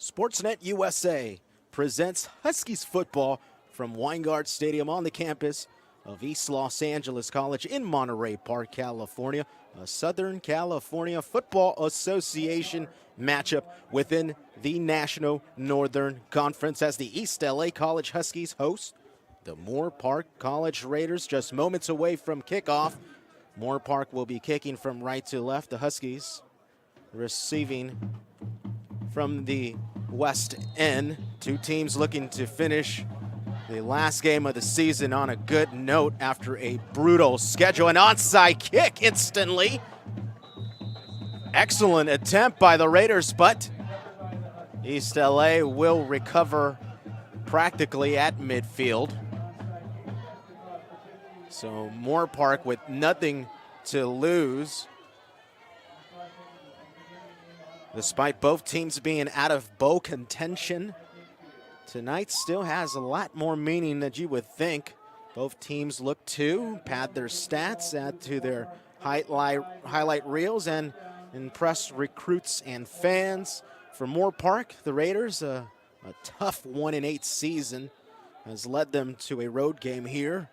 Sportsnet USA presents Huskies football from Weingart Stadium on the campus of East Los Angeles College in Monterey Park, California. A Southern California Football Association matchup within the National Northern Conference as the East LA College Huskies host the Moorpark College Raiders just moments away from kickoff. Moorpark will be kicking from right to left. The Huskies receiving from the west end. Two teams looking to finish the last game of the season on a good note after a brutal schedule. An onside kick instantly. Excellent attempt by the Raiders, but East LA will recover practically at midfield. So Moorpark with nothing to lose. Despite both teams being out of bowl contention, tonight still has a lot more meaning than you would think. Both teams look to pad their stats, add to their highlight reels, and impress recruits and fans. For Moorpark, the Raiders, a tough 1-8 season has led them to a road game here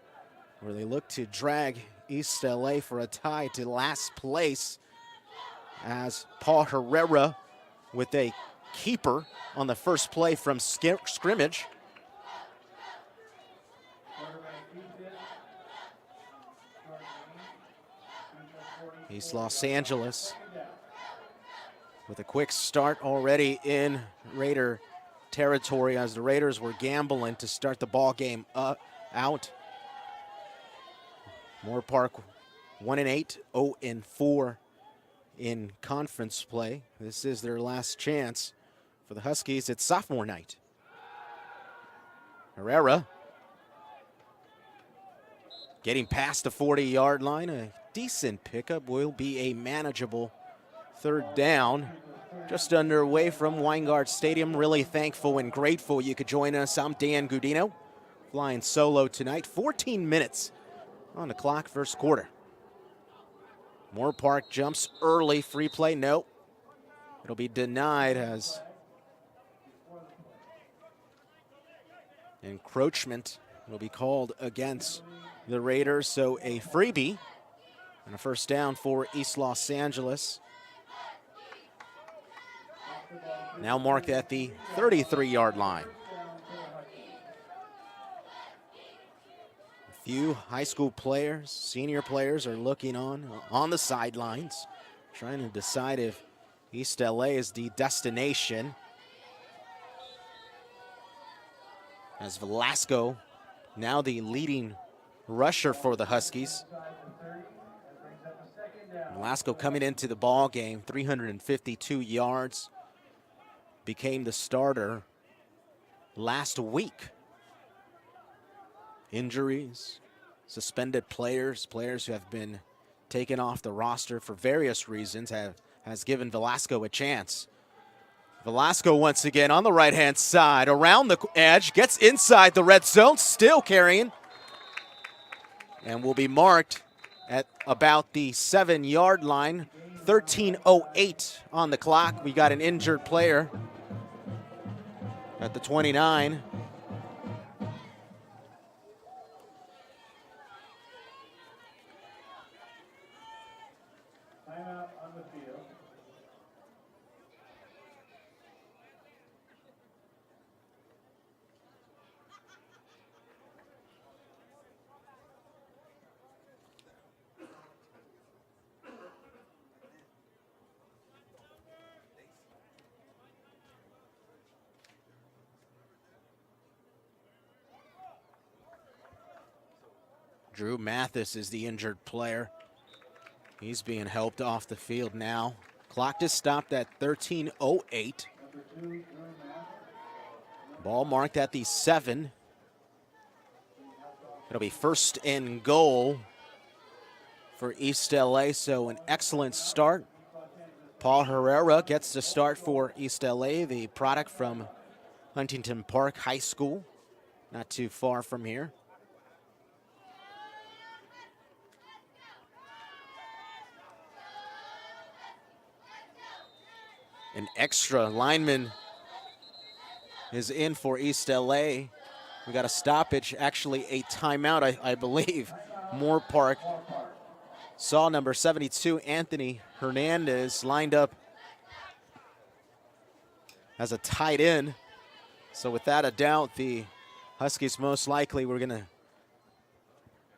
where they look to drag East LA for a tie to last place, as Paul Herrera with a keeper on the first play from scrimmage. East Los Angeles with a quick start already in Raider territory as the Raiders were gambling to start the ball game out. Moorpark 1-8, 0-4 in conference play. This is their last chance for the Huskies. It's sophomore night. Herrera getting past the 40-yard line. A decent pickup, will be a manageable third down. Just underway from Weingart Stadium. Really thankful and grateful you could join us. I'm Dan Gudino, flying solo tonight. 14 minutes on the clock, first quarter. Moorpark jumps early, free play, nope. It'll be denied as encroachment will be called against the Raiders. So a freebie and a first down for East Los Angeles. Now marked at the 33-yard line. A few high school players, senior players are looking on the sidelines, trying to decide if East LA is the destination. As Velasco, now the leading rusher for the Huskies. Velasco coming into the ball game, 352 yards, became the starter last week. Injuries, suspended players who have been taken off the roster for various reasons has given Velasco a chance. Velasco once again on the right-hand side, around the edge, gets inside the red zone, still carrying, and will be marked at about the 7-yard line. 13:08 on the clock. We got an injured player at the 29. Timeout on the field. Drew Mathis is the injured player. He's being helped off the field now. Clock is stopped at 13:08. Ball marked at the 7. It'll be first and goal for East LA, so an excellent start. Paul Herrera gets the start for East LA, the product from Huntington Park High School, not too far from here. An extra lineman is in for East LA. We got a stoppage, actually a timeout, I believe. Moorpark saw number 72, Anthony Hernandez, lined up as a tight end. So without a doubt, the Huskies most likely were going to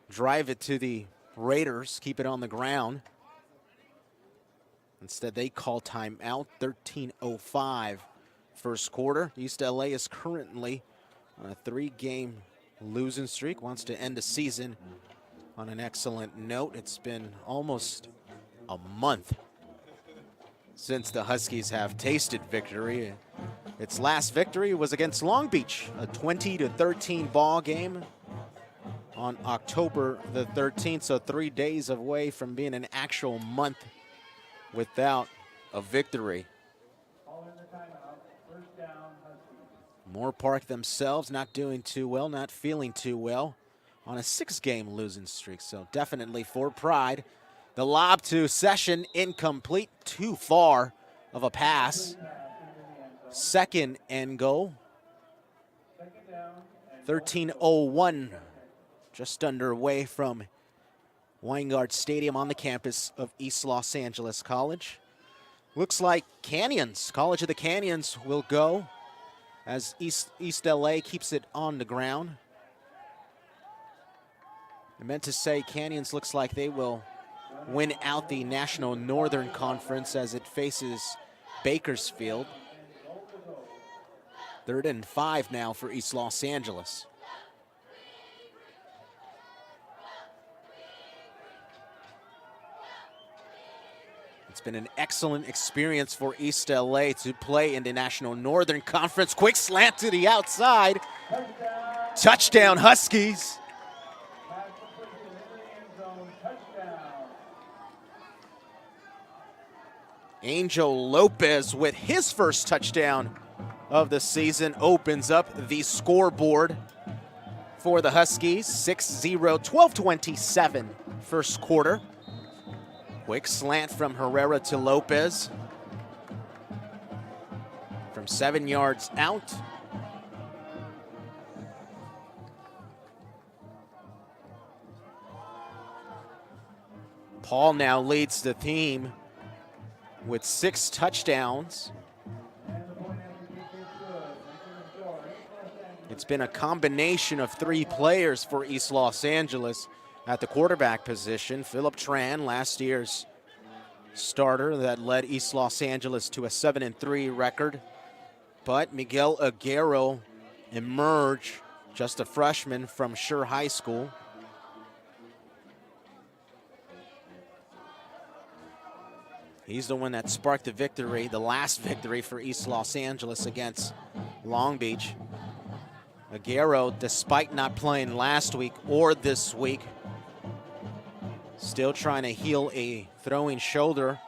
drive it to the Raiders, keep it on the ground. Instead, they call timeout. 13:05 first quarter. East LA is currently on a 3-game losing streak, wants to end the season on an excellent note. It's been almost a month since the Huskies have tasted victory. Its last victory was against Long Beach, a 20-13 ball game on October the 13th, so 3 days away from being an actual month without a victory. Moorpark themselves not doing too well, not feeling too well on a 6-game losing streak, so definitely for pride. The lob to Session, incomplete, too far of a pass. Second and goal. 13:01, just underway from Weingart Stadium on the campus of East Los Angeles College. Looks like Canyons, College of the Canyons, will go as East LA keeps it on the ground. I meant to say Canyons looks like they will win out the National Northern Conference as it faces Bakersfield. 3rd and 5 now for East Los Angeles. It's been an excellent experience for East LA to play in the National Northern Conference. Quick slant to the outside. Touchdown Huskies. Angel Lopez with his first touchdown of the season opens up the scoreboard for the Huskies. 6-0, 12:27 first quarter. Quick slant from Herrera to Lopez. From 7 yards out. Paul now leads the team with 6 touchdowns. It's been a combination of 3 players for East Los Angeles at the quarterback position. Philip Tran, last year's starter that led East Los Angeles to a 7-3 record. But Miguel Aguero emerged, just a freshman from Schur High School. He's the one that sparked the victory, the last victory for East Los Angeles against Long Beach. Aguero, despite not playing last week or this week, still trying to heal a throwing shoulder.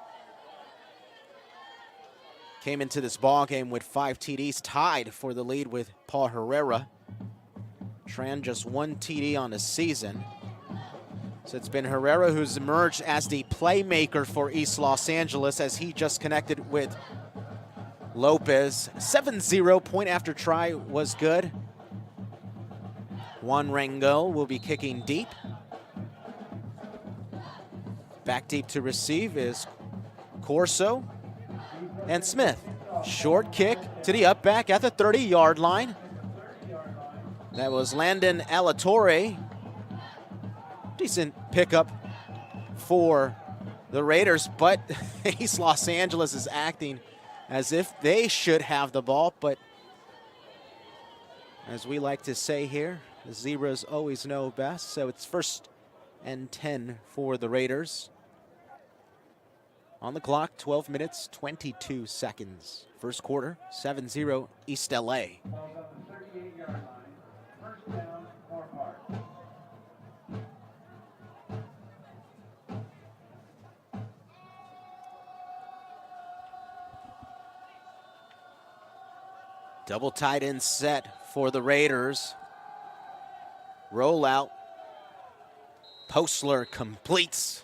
Came into this ball game with 5 TDs, tied for the lead with Paul Herrera. Tran just 1 TD on the season. So it's been Herrera who's emerged as the playmaker for East Los Angeles as he just connected with Lopez. 7-0, point after try was good. Juan Rangel will be kicking deep. Back deep to receive is Corso and Smith. Short kick to the up back at the 30-yard line. That was Landon Alatorre. Decent pickup for the Raiders, but East Los Angeles is acting as if they should have the ball, but as we like to say here, the Zebras always know best, so it's 1st and 10 for the Raiders. On the clock, 12 minutes, 22 seconds. First quarter, 7-0 East LA. Double tight end set for the Raiders. Rollout. Postler completes.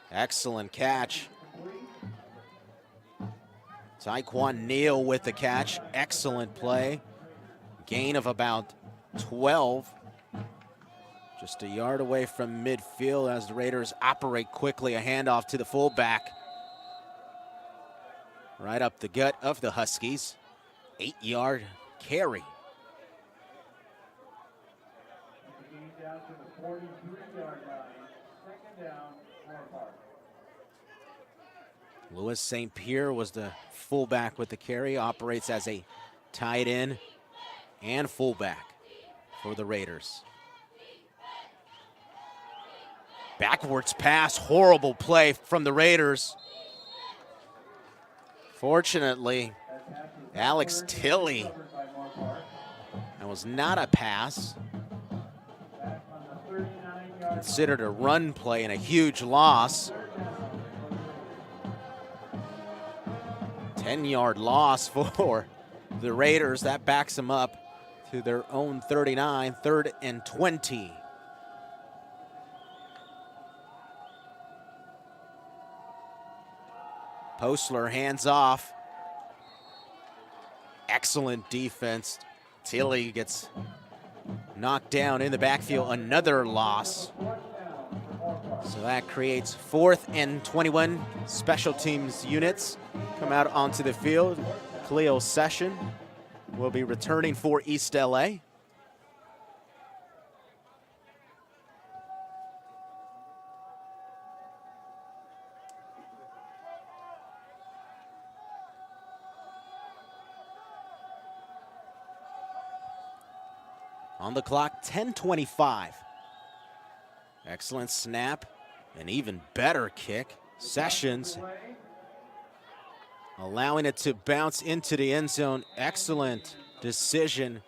Excellent catch. Taekwon Neal with the catch. Excellent play. Gain of about 12. Just a yard away from midfield as the Raiders operate quickly. A handoff to the fullback. Right up the gut of the Huskies. 8-yard carry. Down to the 43-yard line. Second down, Moorpark. Louis St. Pierre was the fullback with the carry. Operates as a tight end and fullback for the Raiders. Backwards pass, horrible play from the Raiders. Fortunately, Alex Tilley, that was not a pass. Considered a run play and a huge loss. 10-yard loss for the Raiders. That backs them up to their own 39, 3rd and 20. Postler hands off. Excellent defense. Tilley gets knocked down in the backfield. Another loss. So that creates 4th and 21. Special teams units come out onto the field. Cleo Session will be returning for East LA. On the clock, 10:25. Excellent snap, an even better kick. Sessions allowing it to bounce into the end zone. Excellent decision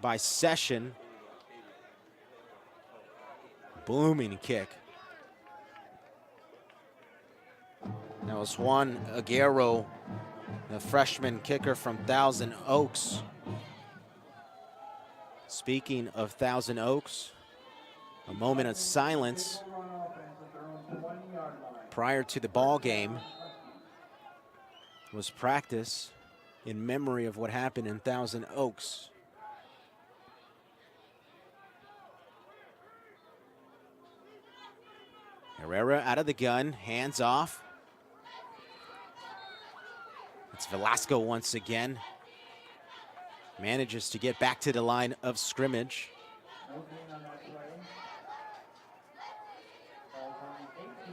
by Session. Booming kick. That was Juan Aguero, the freshman kicker from Thousand Oaks. Speaking of Thousand Oaks, a moment of silence prior to the ball game was practice in memory of what happened in Thousand Oaks. Herrera out of the gun, hands off. It's Velasco once again. Manages to get back to the line of scrimmage.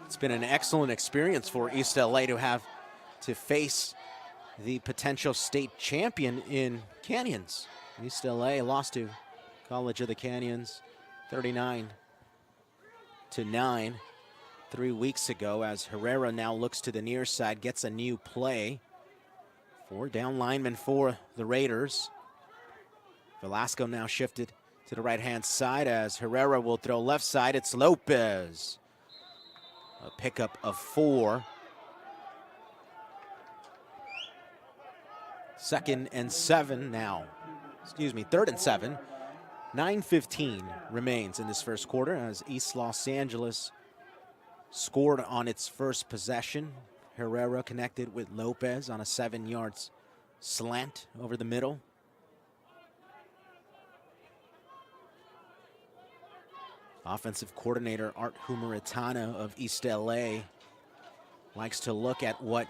It's been an excellent experience for East LA to have to face the potential state champion in Canyons. East LA lost to College of the Canyons 39-9 3 weeks ago, as Herrera now looks to the near side, gets a new play. 4 down linemen for the Raiders. Velasco now shifted to the right-hand side as Herrera will throw left side. It's Lopez. A pickup of 4. 2nd and 7 now. 3rd and 7. 9:15 remains in this first quarter as East Los Angeles scored on its first possession. Herrera connected with Lopez on a 7-yard slant over the middle. Offensive coordinator Art Humaritano of East LA likes to look at what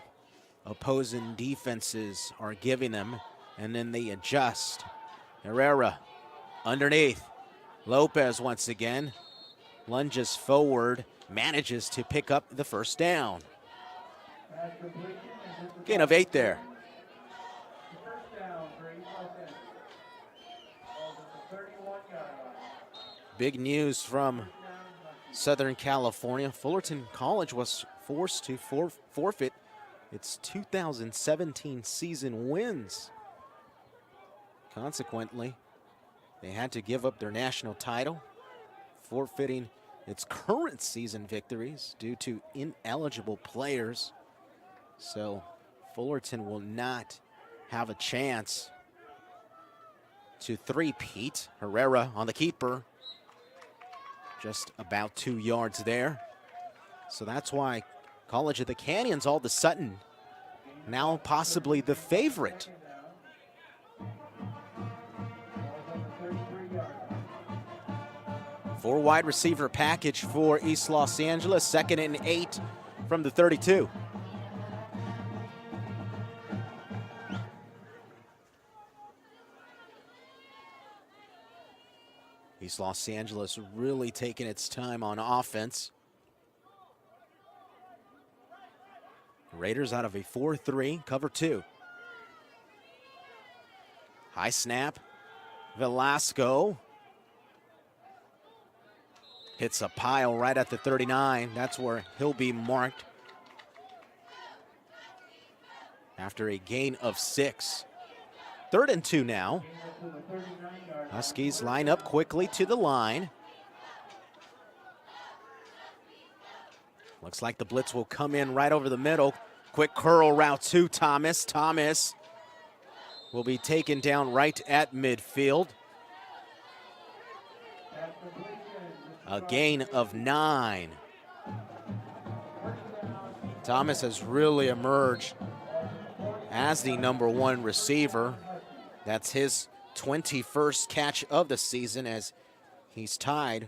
opposing defenses are giving them, and then they adjust. Herrera underneath. Lopez once again lunges forward, manages to pick up the first down. Gain of 8 there. Big news from Southern California. Fullerton College was forced to forfeit its 2017 season wins. Consequently, they had to give up their national title, forfeiting its current season victories due to ineligible players. So Fullerton will not have a chance to three-peat. Herrera on the keeper, just about 2 yards there. So that's why College of the Canyons all of a sudden now possibly the favorite. Four wide receiver package for East Los Angeles, 2nd and 8 from the 32. East Los Angeles really taking its time on offense. Raiders out of a 4-3, cover 2. High snap, Velasco. Hits a pile right at the 39. That's where he'll be marked after a gain of 6. 3rd and 2 now. Huskies line up quickly to the line. Looks like the blitz will come in right over the middle. Quick curl route to Thomas. Thomas will be taken down right at midfield. A gain of 9. Thomas has really emerged as the #1 receiver. That's his 21st catch of the season, as he's tied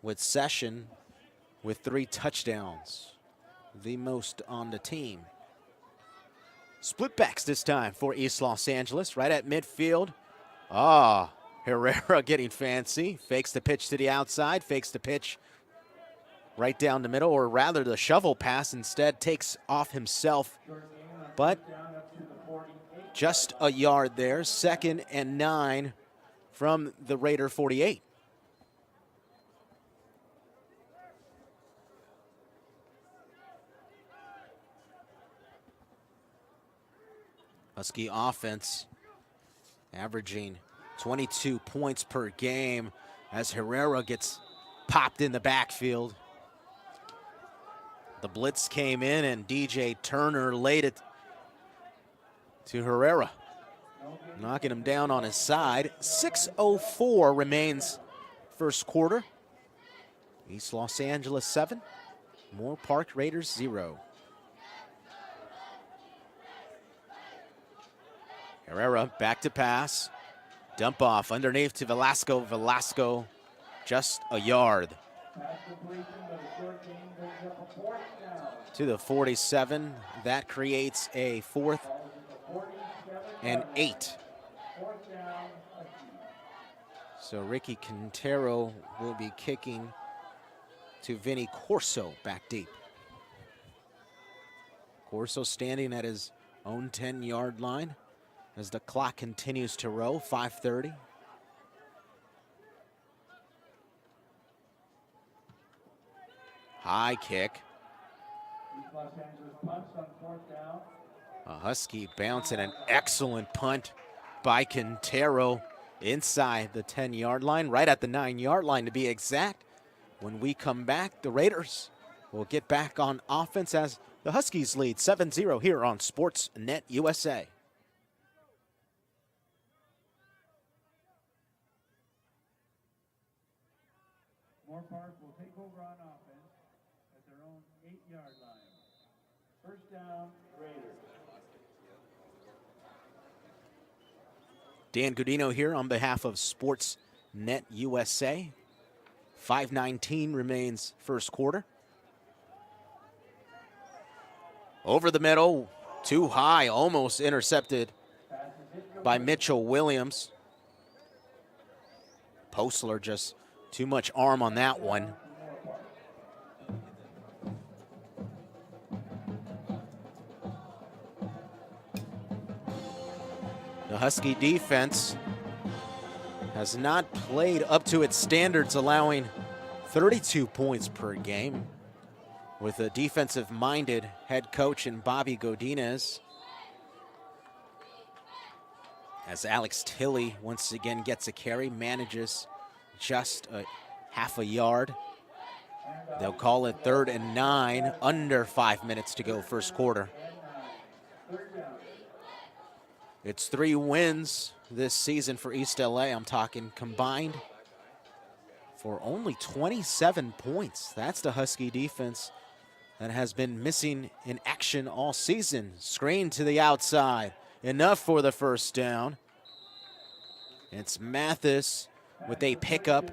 with Session with 3 touchdowns, the most on the team. Split backs this time for East Los Angeles, right at midfield. Herrera getting fancy, fakes the pitch to the outside, fakes the pitch right down the middle, or rather the shovel pass instead takes off himself, but just a yard there. 2nd and 9 from the Raider 48. Husky offense averaging 22 points per game as Herrera gets popped in the backfield. The blitz came in and DJ Turner laid it to Herrera, knocking him down on his side. 6:04 remains first quarter. East Los Angeles 7, Moorpark Raiders 0. Herrera back to pass. Dump off underneath to Velasco. Velasco just a yard. To the 47. That creates a 4th and 8. So Ricky Quintero will be kicking to Vinny Corso back deep. Corso standing at his own 10-yard line as the clock continues to roll, 5:30. High kick. A Husky bounce and an excellent punt by Quintero inside the 10-yard line, right at the 9-yard line to be exact. When we come back, the Raiders will get back on offense as the Huskies lead 7-0 here on Sportsnet USA. Moorpark will take over on offense at their own 8-yard line. First down, Raiders. Dan Gudino here on behalf of Sportsnet USA. 5:19 remains first quarter. Over the middle, too high, almost intercepted by Mitchell Williams. Postler just too much arm on that one. The Husky defense has not played up to its standards, allowing 32 points per game, with a defensive-minded head coach in Bobby Godinez. As Alex Tilley once again gets a carry, manages just a half a yard. They'll call it 3rd and 9, under 5 minutes to go first quarter. It's 3 wins this season for East LA. I'm talking combined for only 27 points. That's the Husky defense that has been missing in action all season. Screen to the outside. Enough for the first down. It's Mathis with a pickup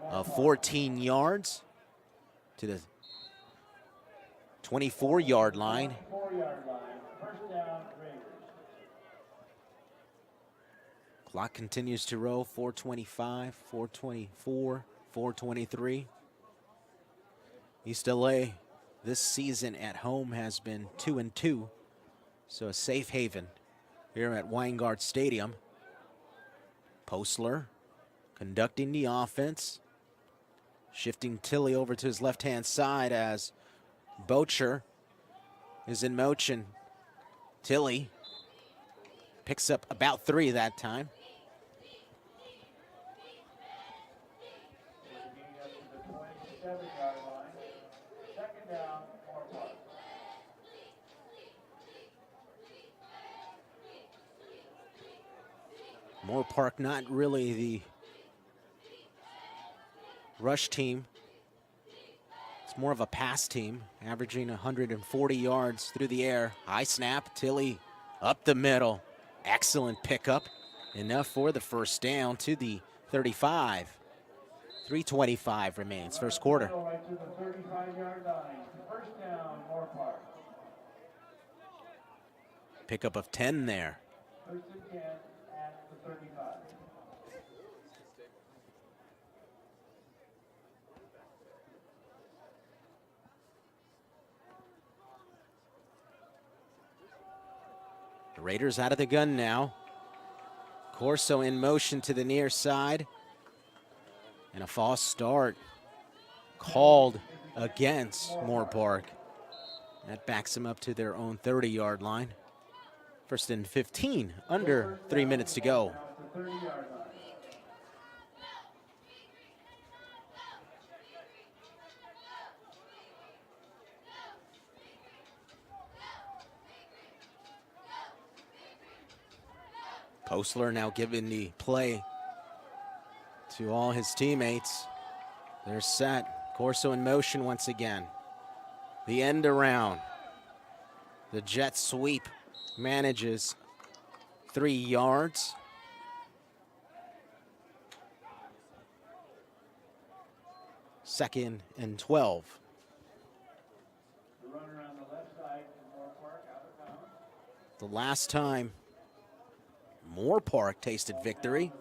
of 14 yards to the 24-yard line. Clock continues to roll. 4:25, 4:24, 4:23. East LA this season at home has been 2-2, so a safe haven here at Weingart Stadium. Postler conducting the offense, shifting Tilly over to his left-hand side as Bocher is in motion. Tilly picks up about 3 that time. Moorpark not really the rush team. It's more of a pass team, averaging 140 yards through the air. High snap, Tilly up the middle. Excellent pickup. Enough for the first down to the 35. 3:25 remains, first quarter. Right to the 35-yard line. First down, Moorpark. Pickup of 10 there. First and 10 at the 35. The Raiders out of the gun now. Corso in motion to the near side. And a false start called against Moorpark. That backs him up to their own 30-yard line. First and 15, under 3 minutes to go. Postler now giving the play to all his teammates. They're set. Corso in motion once again. The end around. The jet sweep manages 3 yards. Second and 12. The runner on the left side from Moorpark out of bounds. The last time Moorpark tasted victory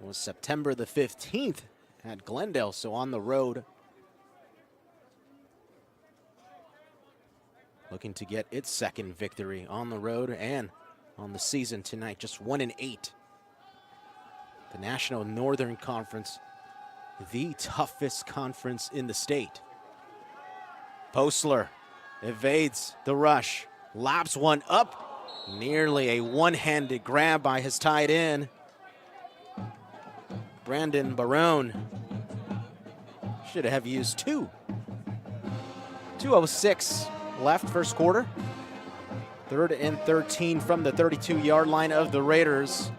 was September the 15th at Glendale, so on the road. Looking to get its second victory on the road and on the season tonight, just 1-8. The National Northern Conference, the toughest conference in the state. Postler evades the rush, lobs one up. Nearly a one-handed grab by his tight end, Brandon Barone. Should have used 2. 2:06 left, first quarter. 3rd and 13 from the 32-yard line of the Raiders.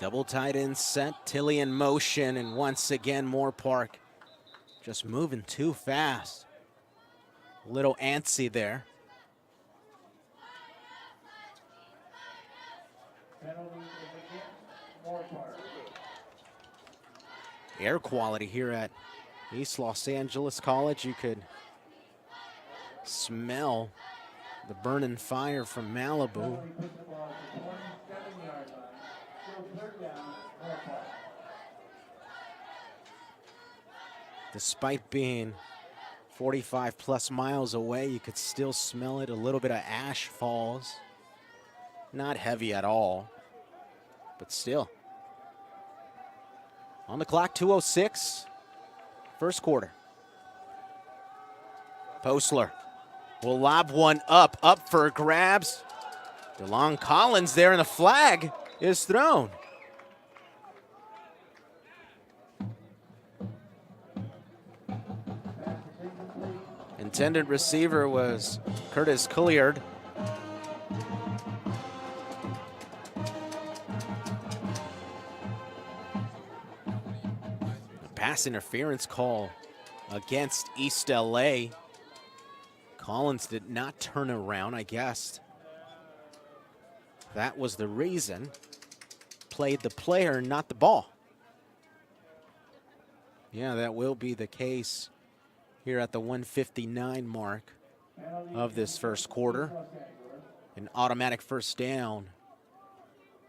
Double tight end set, Tilly in motion, and once again Moorpark just moving too fast. A little antsy there. Air quality here at East Los Angeles College. You could smell the burning fire from Malibu. Despite being 45 plus miles away, you could still smell it. A little bit of ash falls. Not heavy at all, but still. On the clock, 2:06, first quarter. Postler will lob one up for grabs. DeLong Collins there, and the flag is thrown. intended receiver was Curtis Colliard. A pass interference call against East LA. Collins did not turn around, I guess. That was the reason. Played the player, not the ball. Yeah, that will be the case here at the 1:59 mark of this first quarter. An automatic first down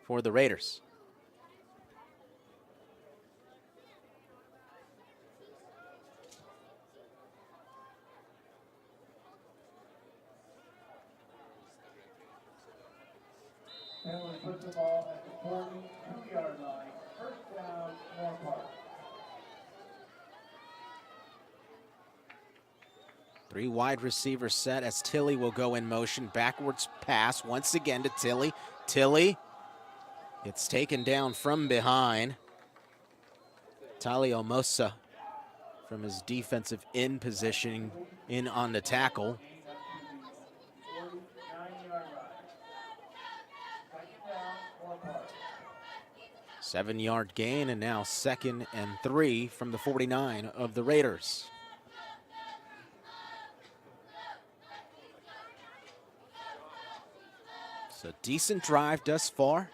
for the Raiders. Penalty puts the ball at the 42-yard line. First down, Moorpark. 3 wide receiver set as Tilley will go in motion. Backwards pass once again to Tilley. Tilley, it's taken down from behind. Talio Mosa from his defensive end position in on the tackle. 49-yard line. Second down, Moorpark. 7-yard gain, and now 2nd and 3 from the 49 of the Raiders. So decent drive thus far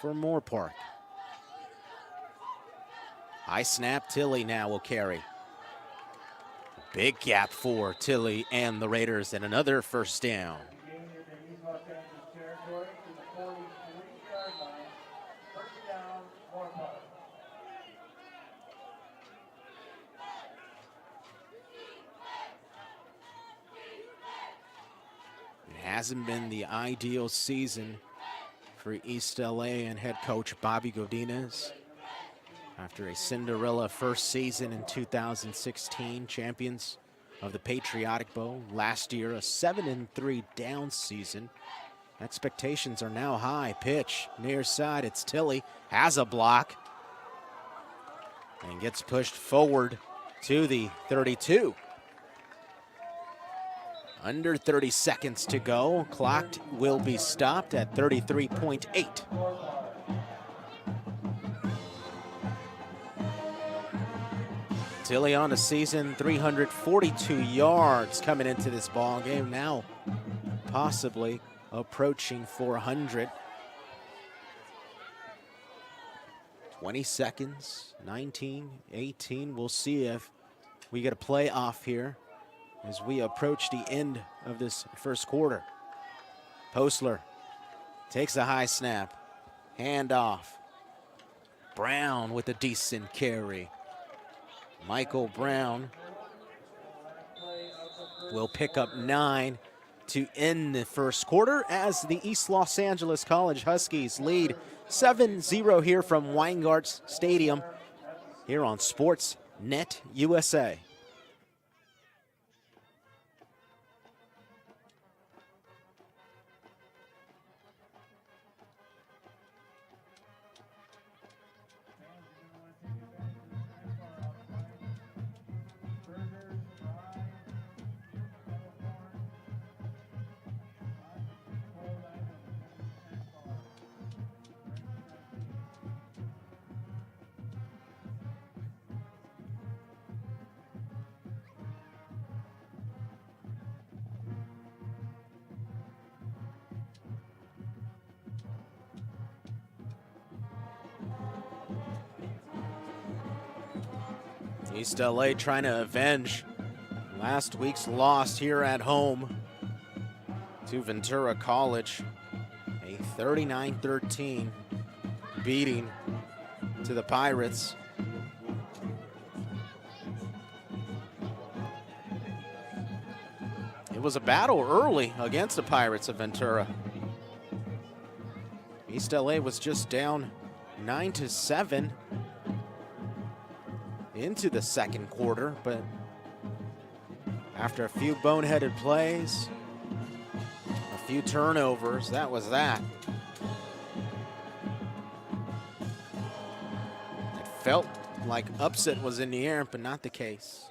for Moorpark. High snap, Tilley now will carry. Big gap for Tilley and the Raiders, and another first down. Gain in the East Los Angeles territory to the 43-yard line. First down, Moorpark. It hasn't been the ideal season for East LA and head coach Bobby Godinez. After a Cinderella first season in 2016, champions of the Patriotic Bowl. Last year, a 7-3 down season. Expectations are now high. Pitch near side, it's Tilley, has a block and gets pushed forward to the 32. Under 30 seconds to go. Clock will be stopped at 33.8. Tilley on the season, 342 yards coming into this ball game. Now possibly approaching 400. 20 seconds, 19, 18. We'll see if we get a play off here as we approach the end of this first quarter. Postler takes a high snap, handoff. Brown with a decent carry. Michael Brown will pick up 9 to end the first quarter as the East Los Angeles College Huskies lead 7-0 here from Weingart Stadium here on Sportsnet USA. East LA trying to avenge last week's loss here at home to Ventura College. A 39-13 beating to the Pirates. It was a battle early against the Pirates of Ventura. East LA was just down 9-7 into the second quarter, but after a few boneheaded plays, a few turnovers, that was that. It felt like upset was in the air, but not the case.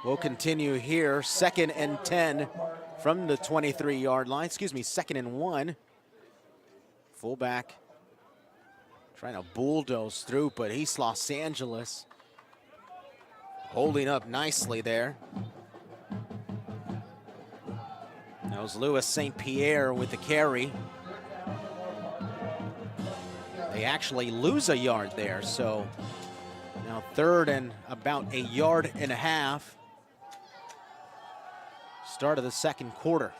will continue here. 2nd and 10 from the 23-yard line. Excuse me, 2nd and 1. Fullback trying to bulldoze through, but East Los Angeles holding up nicely there. That was Louis St. Pierre with the carry. They actually lose a yard there, so now 3rd and about a yard and a half. Start of the 2nd quarter.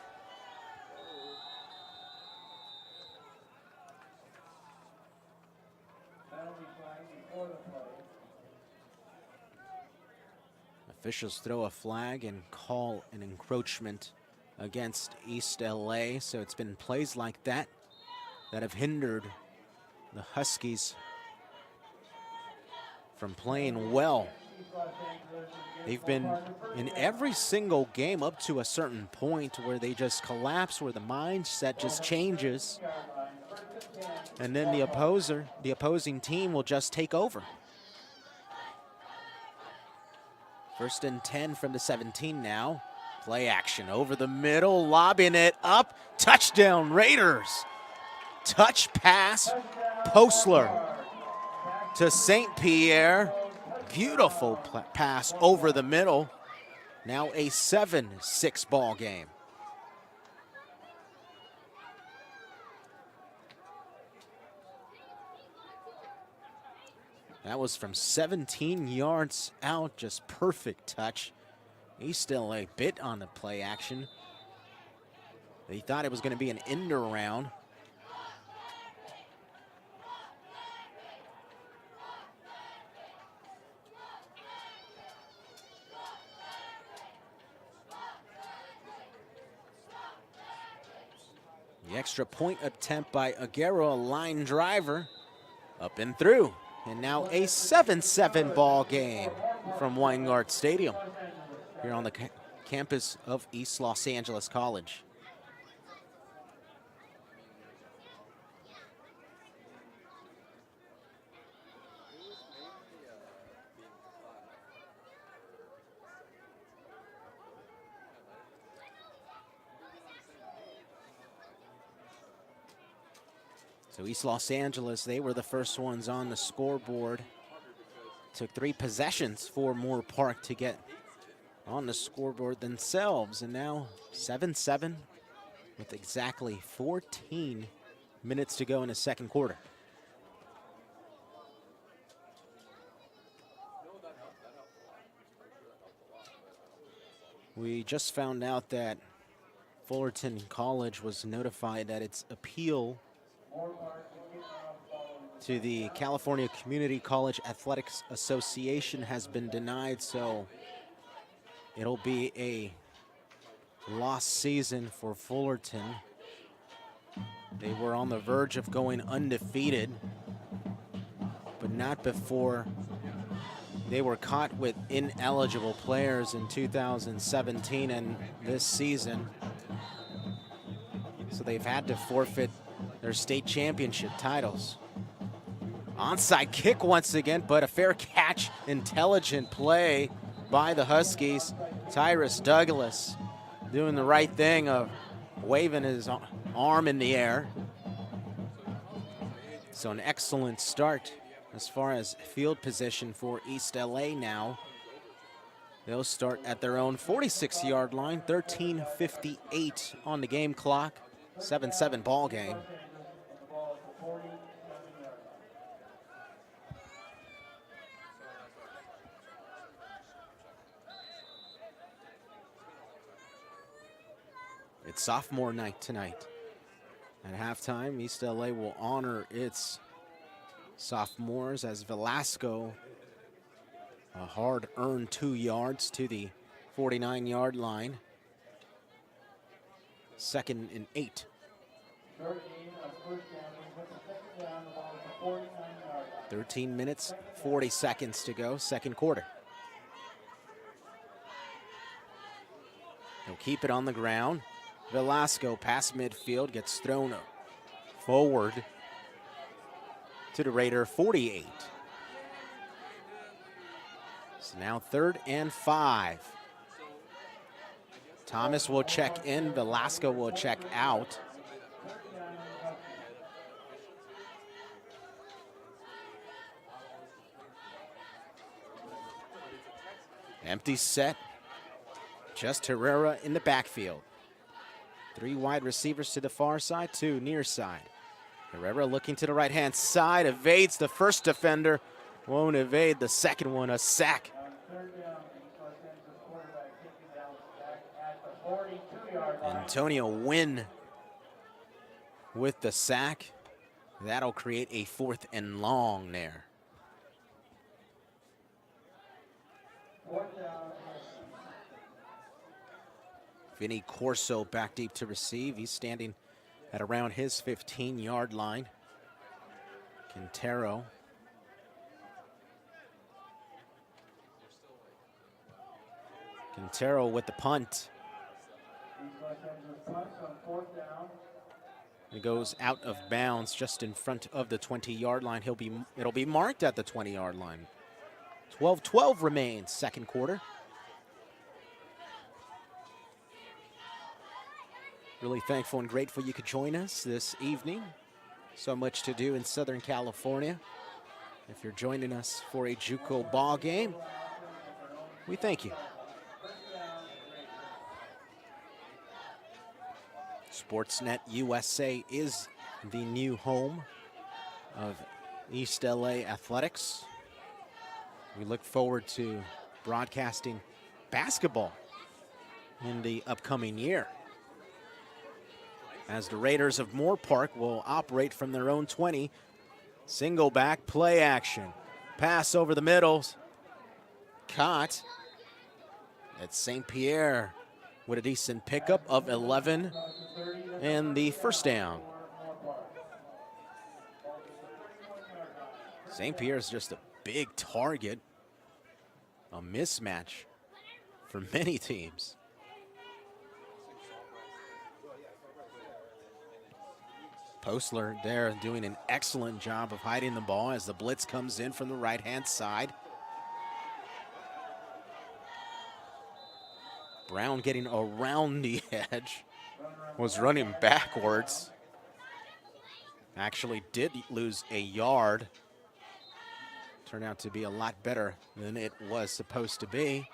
Officials throw a flag and call an encroachment against East LA, so it's been plays like that that have hindered the Huskies from playing well. They've been in every single game up to a certain point where they just collapse, where the mindset just changes, and then the opposing team will just take over. 1st and 10 from the 17 now. Play action over the middle, lobbing it up. Touchdown Raiders. Touch pass, Postler to St. Pierre. Beautiful pass over the middle. Now a 7-6 ball game. That was from 17 yards out, just perfect touch. East LA bit on the play action. They thought it was going to be an end around. The extra point attempt by Aguero, a line driver, up and through. And now a 7-7 ball game from Weingart Stadium here on the campus of East Los Angeles College. So East Los Angeles, they were the first ones on the scoreboard. Took 3 possessions for Moorpark to get on the scoreboard themselves. And now 7-7 with exactly 14 minutes to go in the 2nd quarter. We just found out that Fullerton College was notified that its appeal to the California Community College Athletics Association has been denied, so it'll be a lost season for Fullerton. They were on the verge of going undefeated, but not before they were caught with ineligible players in 2017 and this season. So they've had to forfeit their state championship titles. Onside kick once again, but a fair catch, intelligent play by the Huskies. Tyrus Douglas doing the right thing of waving his arm in the air. So an excellent start as far as field position for East LA now. They'll start at their own 46-yard line, 13:58 on the game clock, 7-7 ball game. It's sophomore night tonight. At halftime, East LA will honor its sophomores as Velasco, a hard-earned 2 yards to the 49-yard line. 2nd and 8. 13 minutes, 40 seconds to go, 2nd quarter. They'll keep it on the ground. Velasco past midfield, gets thrown forward to the Raider 48. So now 3rd and 5. Thomas will check in, Velasco will check out. Empty set, just Herrera in the backfield. 3 wide receivers to the far side, 2 near side. Herrera looking to the right-hand side, evades the first defender, won't evade the second one, a sack. Antonio Wynn with the sack. That'll create a 4th and long there. Vinny Corso back deep to receive. He's standing at around his 15-yard line. Quintero. Quintero with the punt. It goes out of bounds just in front of the 20-yard line. It'll be marked at the 20-yard line. 12-12 remains, second quarter. Really thankful and grateful you could join us this evening. So much to do in Southern California. If you're joining us for a JUCO ball game, we thank you. Sportsnet USA is the new home of East LA Athletics. We look forward to broadcasting basketball in the upcoming year, as the Raiders of Moorpark will operate from their own 20. Single back, play action. Pass over the middles. Caught. It's St. Pierre with a decent pickup of 11 and the first down. St. Pierre is just a big target, a mismatch for many teams. Postler there doing an excellent job of hiding the ball as the blitz comes in from the right-hand side. Brown getting around the edge, was running backwards. Actually did lose a yard. Turned out to be a lot better than it was supposed to be.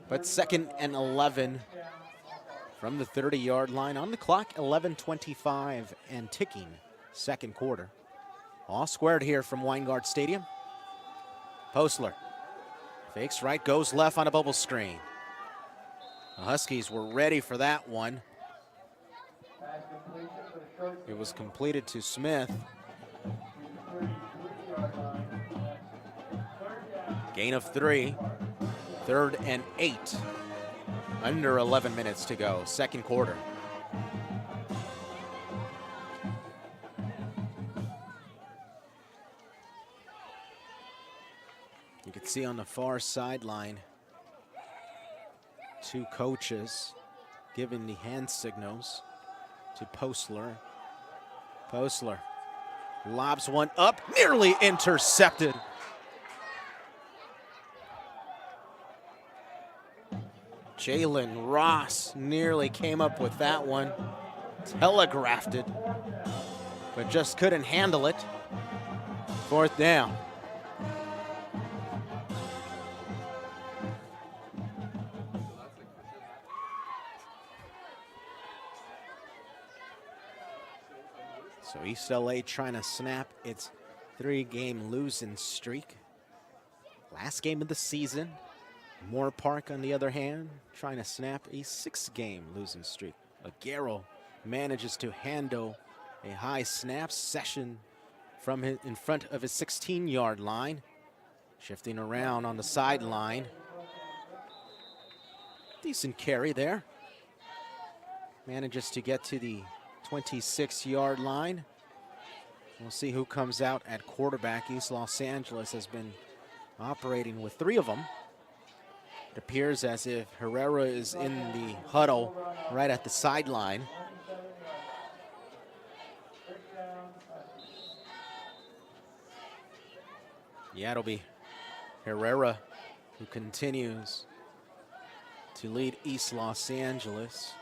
But 2nd and 11 from the 30-yard line. On the clock, 11:25 and ticking, second quarter. All squared here from Weingart Stadium. Postler fakes right, goes left on a bubble screen. The Huskies were ready for that one. It was completed to Smith. Gain of 3, 3rd and 8. Under 11 minutes to go, second quarter. You can see on the far sideline, 2 coaches giving the hand signals to Postler. Postler lobs one up, nearly intercepted. Jalen Ross nearly came up with that one. Telegraphed it, but just couldn't handle it. 4th down. So East LA trying to snap its 3-game losing streak. Last game of the season. Moorpark, on the other hand, trying to snap a 6-game losing streak. Aguero manages to handle a high snap session from in front of his 16-yard line. Shifting around on the sideline. Decent carry there. Manages to get to the 26-yard line. We'll see who comes out at quarterback. East Los Angeles has been operating with 3 of them. It appears as if Herrera is in the huddle right at the sideline. Yeah, it'll be Herrera who continues to lead East Los Angeles.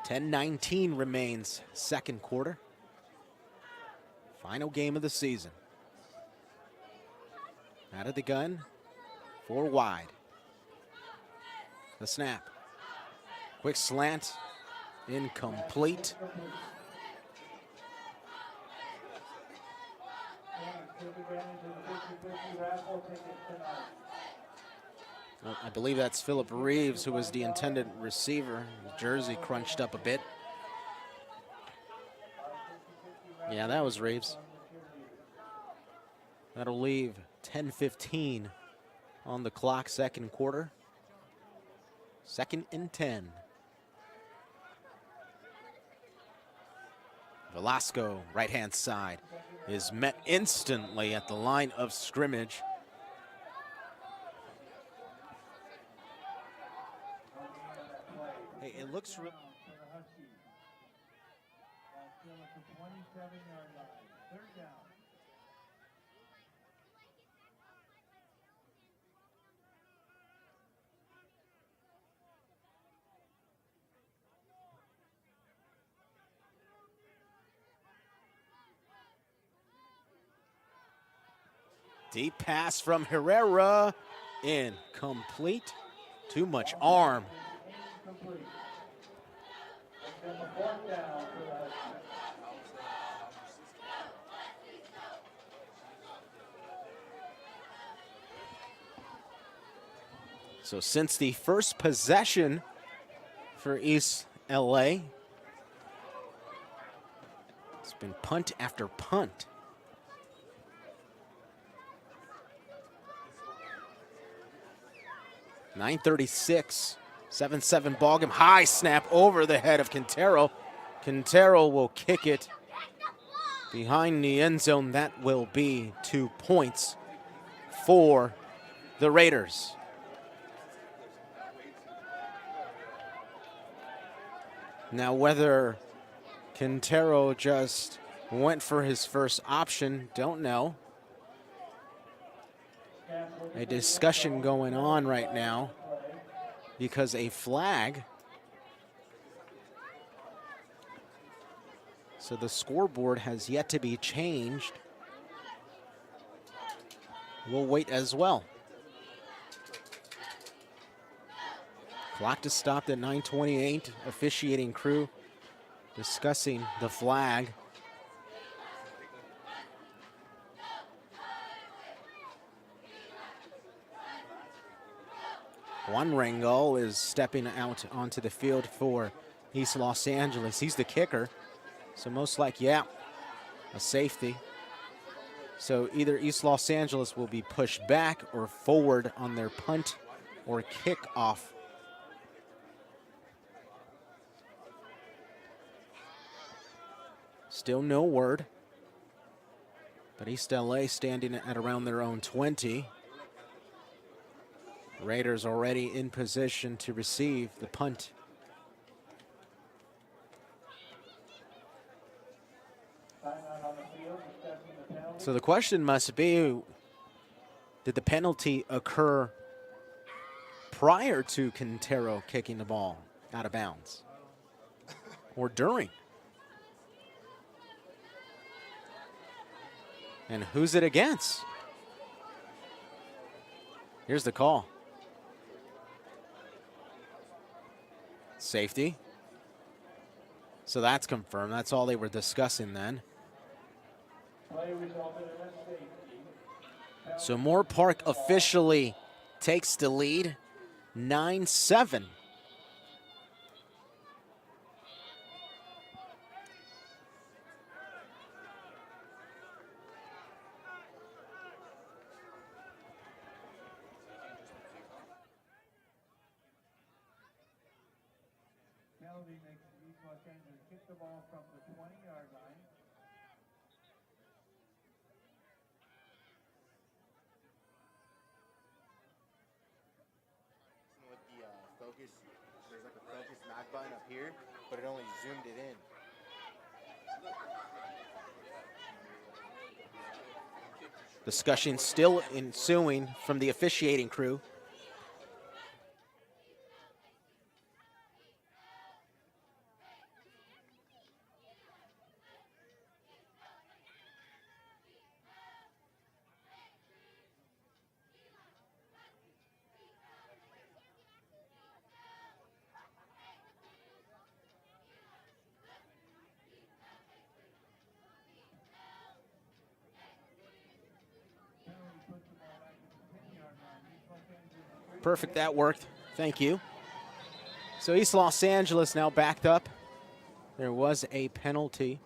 10:19 remains second quarter. Final game of the season. Out of the gun, 4 wide. The snap. Quick slant, incomplete. I believe that's Philip Reeves, who was the intended receiver. His jersey crunched up a bit. Yeah, that was Reeves. That'll leave 10:15 on the clock, second quarter. 2nd and 10. Velasco, right-hand side, is met instantly at the line of scrimmage. Hey, it looks real. Still at the 27-yard line. 3rd down. Deep pass from Herrera, incomplete. Too much arm. Incomplete. And the 4th down for the Huskies. So since the first possession for East LA, it's been punt after punt. .936, 7-7 ball game. High snap over the head of Quintero. Quintero will kick it behind the end zone. That will be 2 points for the Raiders. Now, whether Quintero just went for his first option, don't know. A discussion going on right now because a flag. So the scoreboard has yet to be changed. We'll wait as well. Clock is stopped at 9:28. Officiating crew discussing the flag. Juan Rangel is stepping out onto the field for East Los Angeles. He's the kicker. So most likely, yeah, a safety. So either East Los Angeles will be pushed back or forward on their punt or kickoff. Still no word. But East LA standing at around their own 20. Raiders already in position to receive the punt. So the question must be, did the penalty occur prior to Quintero kicking the ball out of bounds or during? And who's it against? Here's the call. Safety. So that's confirmed. That's all they were discussing then. So Moorpark officially takes the lead, 9-7. Penalty makes East Los Angeles kick the ball from the 20-yard line. With the focus, there's like a focus knock button up here, but it only zoomed it in. Discussion still ensuing from the officiating crew. Perfect, that worked. Thank you. So East Los Angeles now backed up. There was a penalty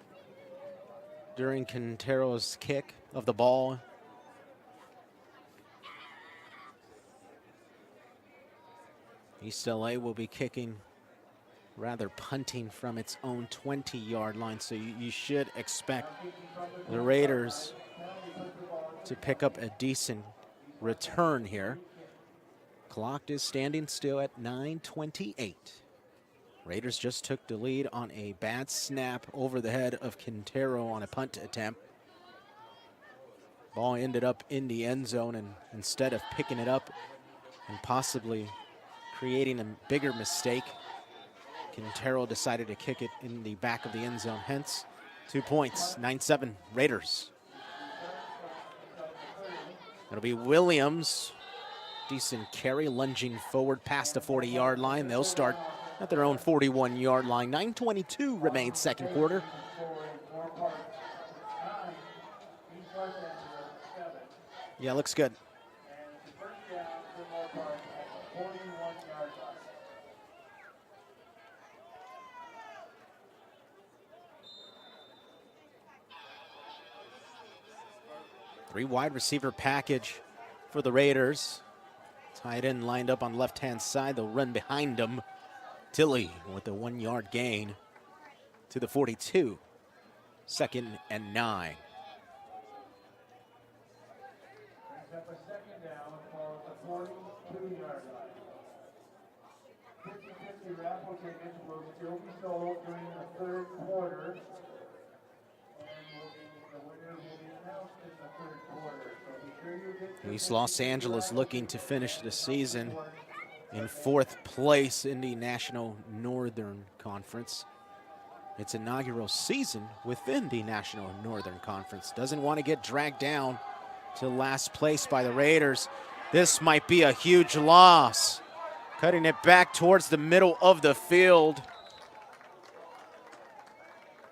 during Quintero's kick of the ball. East LA will be kicking, rather punting from its own 20-yard line, so you should expect the Raiders to pick up a decent return here. Clock is standing still at 9:28. Raiders just took the lead on a bad snap over the head of Quintero on a punt attempt. Ball ended up in the end zone, and instead of picking it up and possibly creating a bigger mistake, Quintero decided to kick it in the back of the end zone. Hence, 2 points, 9-7 Raiders. It'll be Williams. Decent carry, lunging forward past the 40-yard line. They'll start at their own 41-yard line. 9:22 remains second quarter. Yeah, looks good. Three wide receiver package for the Raiders. Tight end lined up on left-hand side. They'll run behind him. Tilley with a 1-yard gain to the 42. 2nd and 9. Brings up a second down for the 42-yard line. 50-50 raffle tickets will still be sold during the third quarter. The winner will be announced in the third quarter. So be sure you get your East Los Angeles looking to finish the season in 4th place in the National Northern Conference. Its inaugural season within the National Northern Conference. Doesn't want to get dragged down to last place by the Raiders. This might be a huge loss. Cutting it back towards the middle of the field.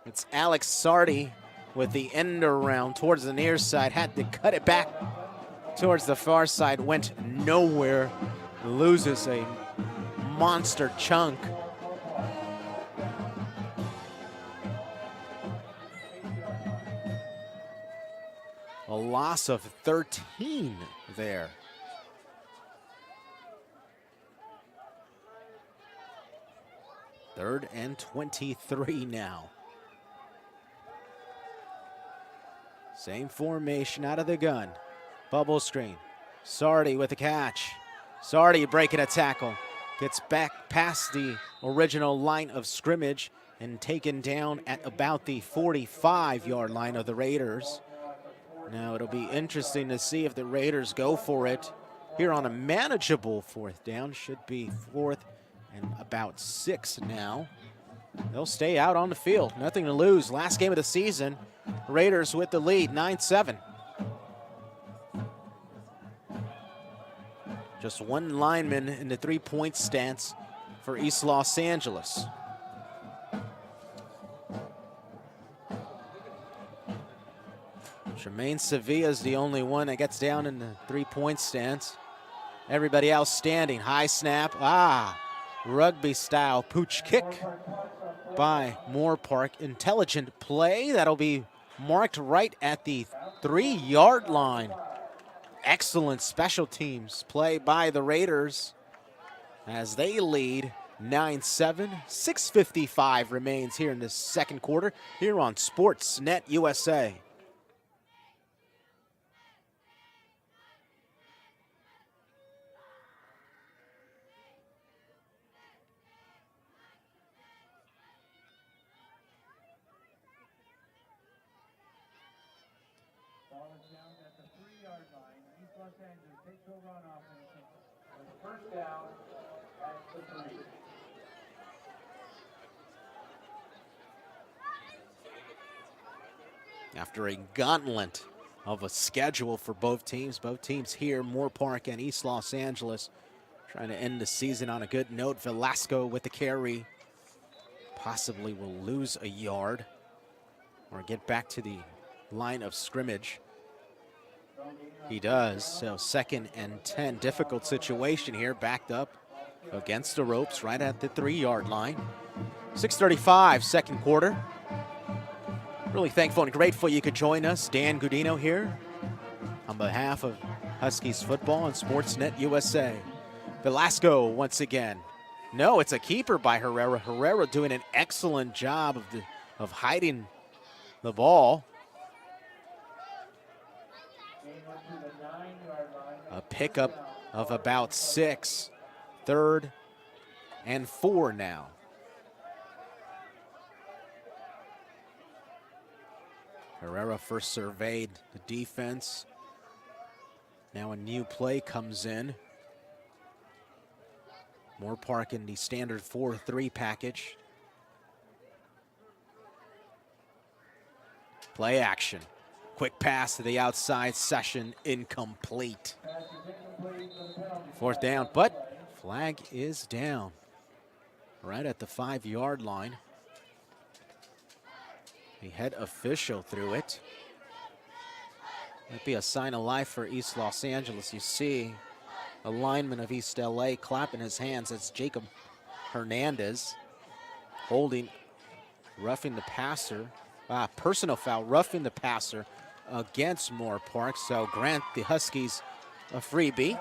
It's Alex Sardi with the end around towards the near side. Had to cut it back towards the far side. Went nowhere. Loses a monster chunk. A loss of 13 there. Third and 23 now. Same formation out of the gun. Bubble screen. Sardi with the catch. Sardi breaking a tackle. Gets back past the original line of scrimmage and taken down at about the 45-yard line of the Raiders. Now it'll be interesting to see if the Raiders go for it here on a manageable 4th down. Should be 4th and about 6 now. They'll stay out on the field. Nothing to lose. Last game of the season. Raiders with the lead, 9-7. Just one lineman in the 3-point stance for East Los Angeles. Tremaine Sevilla is the only one that gets down in the 3-point stance. Everybody else standing. High snap. Rugby style pooch kick by Moorpark. Intelligent play. That'll be marked right at the 3-yard line. Excellent special teams play by the Raiders as they lead 9-7. 6:55 remains here in the second quarter here on Sportsnet USA. Ball is down at the 3-yard line. East Los Angeles takes over on offense with first down at the 3. After a gauntlet of a schedule for both teams here, Moorpark and East Los Angeles, trying to end the season on a good note. Velasco with the carry. Possibly will lose a yard or get back to the line of scrimmage. Throwing He does. So 2nd and 10. Difficult situation here. Backed up against the ropes right at the 3-yard line. 6:35, second quarter. Really thankful and grateful you could join us. Dan Gudino here on behalf of Huskies football and Sportsnet USA. Velasco once again. No, it's a keeper by Herrera. Herrera doing an excellent job of hiding the ball. A pickup of about 6. 3rd and 4 now. Herrera first surveyed the defense. Now a new play comes in. Moorpark in the standard 4-3 package. Play action. Quick pass to the outside, Session incomplete. 4th down, but flag is down. Right at the 5-yard line. The head official threw it. Might be a sign of life for East Los Angeles. You see a lineman of East LA clapping his hands. That's Jacob Hernandez holding, roughing the passer. Personal foul, roughing the passer against Moorpark. So grant the Huskies a freebie.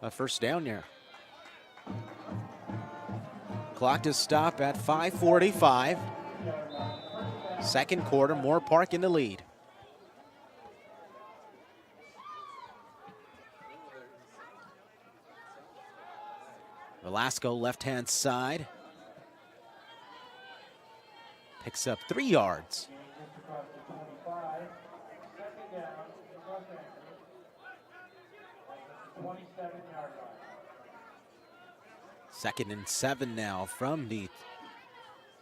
A 1st down there. Clock to stop at 5:45. Second quarter, Moorpark in the lead. Velasco left-hand side. Picks up 3 yards. Second and 7 now from the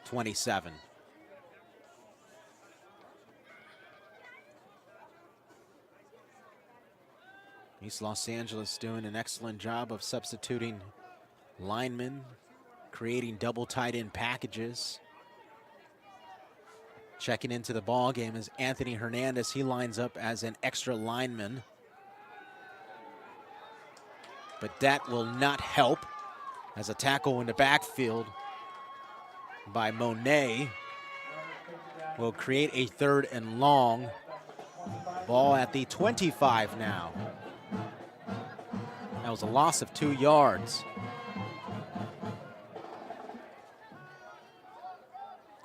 27. East Los Angeles doing an excellent job of substituting linemen, creating double tight end packages. Checking into the ball game is Anthony Hernandez. He lines up as an extra lineman. But that will not help, as a tackle in the backfield by Monet will create a 3rd and long. Ball at the 25 now. That was a loss of 2 yards.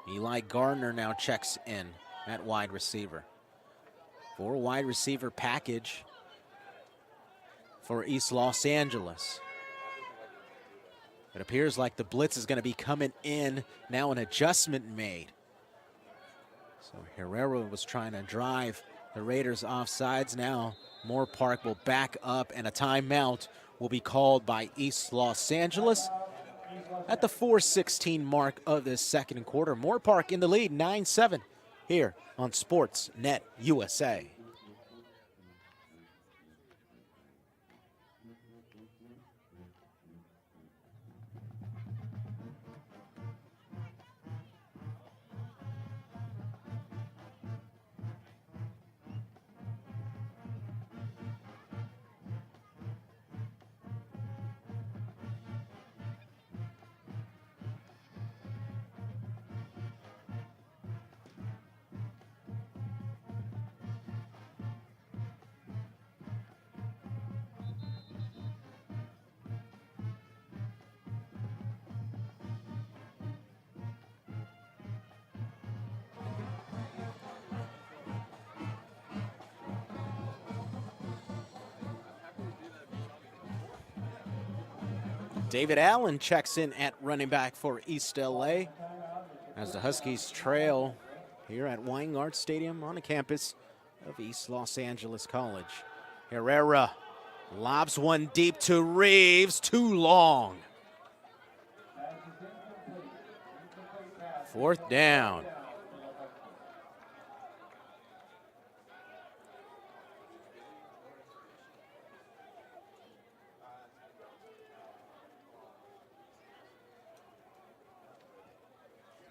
Eli Gardner now checks in at wide receiver. 4 wide receiver package for East Los Angeles. It appears like the blitz is going to be coming in. Now an adjustment made. So Herrera was trying to drive the Raiders off sides. Now Moorpark will back up, and a timeout will be called by East Los Angeles at the 4:16 mark of this second quarter. Moorpark in the lead, 9-7 here on Sportsnet USA. David Allen checks in at running back for East LA as the Huskies trail here at Weingart Stadium on the campus of East Los Angeles College. Herrera lobs one deep to Reeves, too long. 4th down.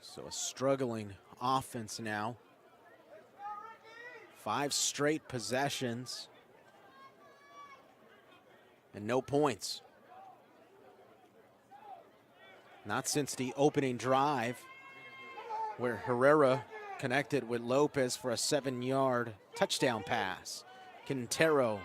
So a struggling offense now 5 straight possessions and no points. Not since the opening drive where Herrera connected with Lopez for a 7-yard touchdown pass. Quintero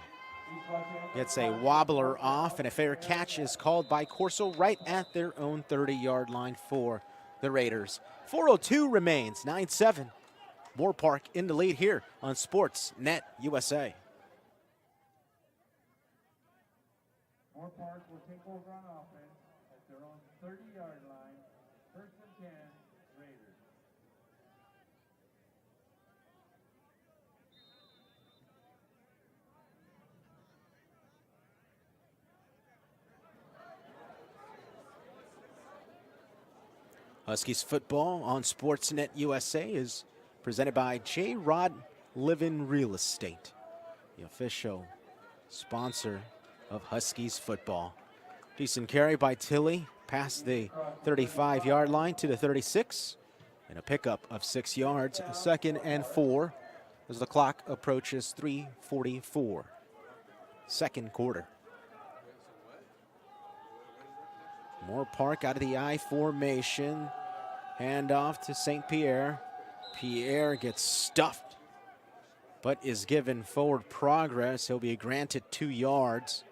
gets a wobbler off, and a fair catch is called by Corso right at their own 30-yard line for the Raiders. 4:02 remains, 9-7. Moorpark in the lead here on Sportsnet USA. Moorpark will take over on offense at their own 30-yard line. 1st and 10, Raiders. Huskies football on Sportsnet USA is presented by J. Rod Livin Real Estate, the official sponsor of Huskies football. Decent carry by Tilley past the 35-yard line to the 36, and a pickup of 6 yards, 2nd and 4, as the clock approaches 3:44. 2nd quarter. Moorpark out of the I formation. Handoff to St. Pierre. Pierre gets stuffed, but is given forward progress. He'll be granted 2 yards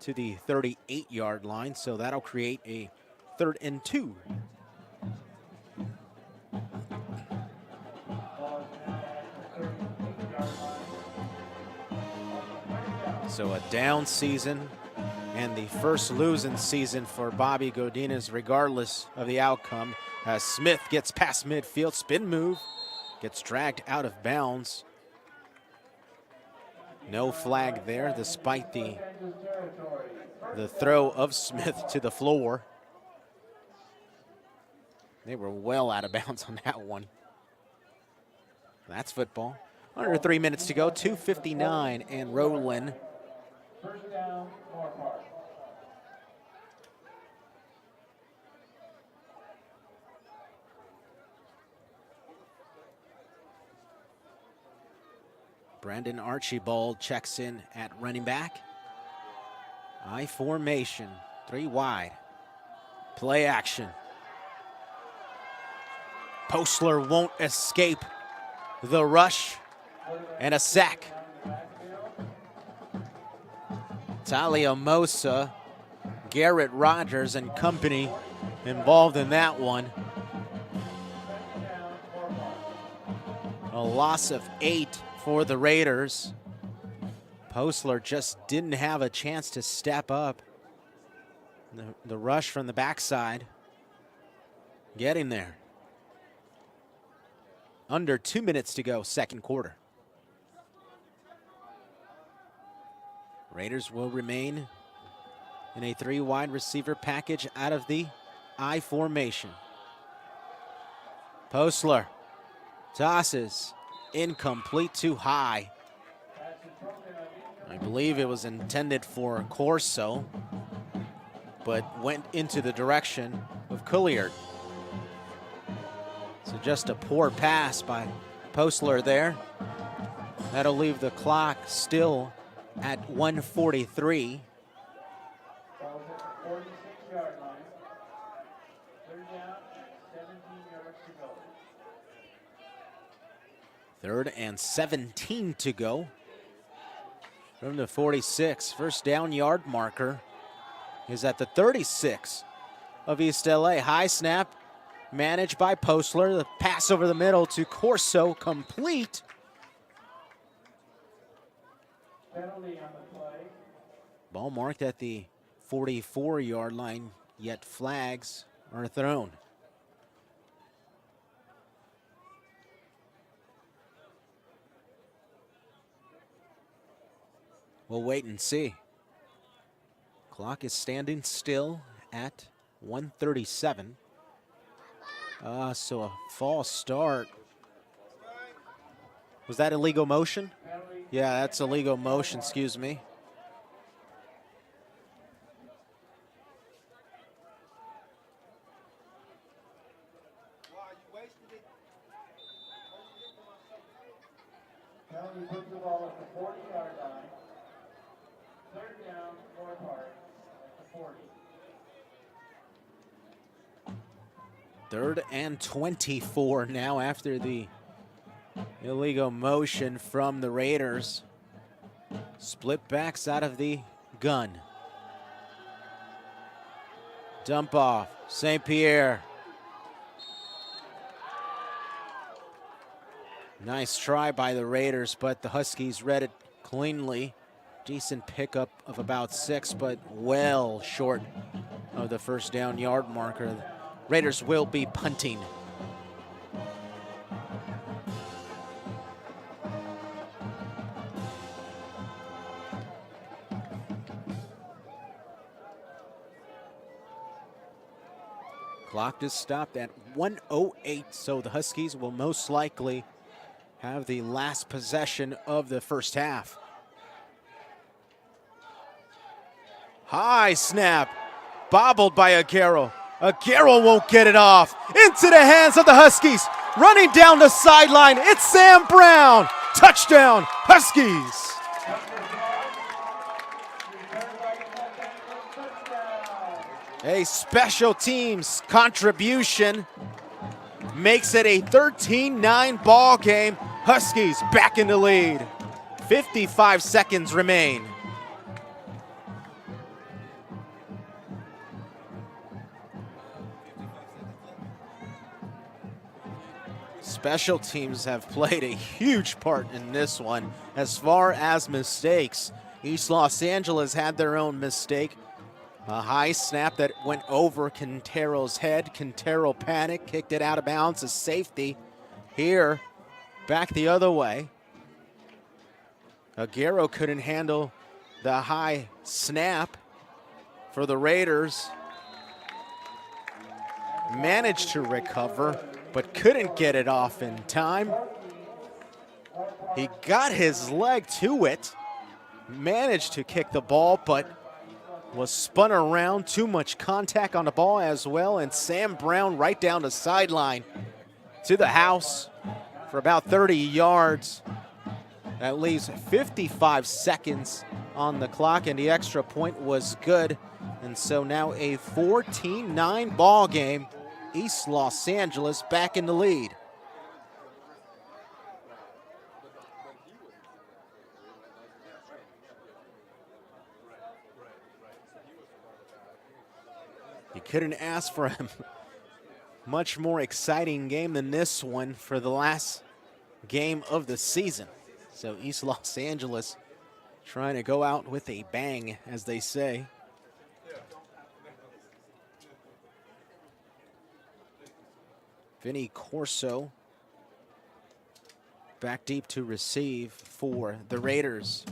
to the 38-yard line, so that'll create a 3rd and 2. So a down season and the first losing season for Bobby Godinez, regardless of the outcome, as Smith gets past midfield, spin move, gets dragged out of bounds. No flag there, despite the throw of Smith to the floor. They were well out of bounds on that one. That's football. Under 3 minutes to go, 2:59 and rolling. 1st down, Moorpark. Brandon Archibald checks in at running back. I formation, 3 wide. Play action. Postler won't escape the rush, and a sack. Talia Mosa, Garrett Rogers and company involved in that one. A loss of 8 for the Raiders. Postler just didn't have a chance to step up. The rush from the backside, getting there. Under 2 minutes to go, 2nd quarter. Raiders will remain in a 3 wide receiver package out of the I formation. Postler tosses, incomplete, too high. I believe it was intended for Corso, but went into the direction of Couliard. So just a poor pass by Postler there. That'll leave the clock still at 1:43. 46-yard line. 3rd down, 17 yards to go. 3rd and 17 to go. From the 46, 1st down yard marker is at the 36 of East LA. High snap managed by Postler. The pass over the middle to Corso, complete. Penalty on the play. Ball marked at the 44-yard line, yet flags are thrown. We'll wait and see. Clock is standing still at 1:37. So a false start. Was that illegal motion? Yeah, that's illegal motion, excuse me. Penalty Moorpark at the 40. 3rd and 24 now after the illegal motion from the Raiders. Split backs out of the gun. Dump off, St. Pierre. Nice try by the Raiders, but the Huskies read it cleanly. Decent pickup of about 6, but well short of the first down yard marker. Raiders will be punting. Clock is stopped at 1:08, so the Huskies will most likely have the last possession of the first half. High snap, bobbled by Aguero. Aguero won't get it off. Into the hands of the Huskies. Running down the sideline, it's Sam Brown. Touchdown, Huskies. A special teams contribution makes it a 13-9 ball game. Huskies back in the lead. 55 seconds remain. Special teams have played a huge part in this one. As far as mistakes, East Los Angeles had their own mistake. A high snap that went over Quintero's head. Quintero panicked, kicked it out of bounds as safety. Here, back the other way. Aguero couldn't handle the high snap for the Raiders. Managed to recover, but couldn't get it off in time. He got his leg to it, managed to kick the ball, but was spun around. Too much contact on the ball as well, and Sam Brown right down the sideline to the house for about 30 yards. That leaves 55 seconds on the clock, and the extra point was good. And so now a 14-9 ball game. East Los Angeles back in the lead. You couldn't ask for a much more exciting game than this one for the last game of the season. So East Los Angeles trying to go out with a bang, as they say. Vinny Corso back deep to receive for the Raiders.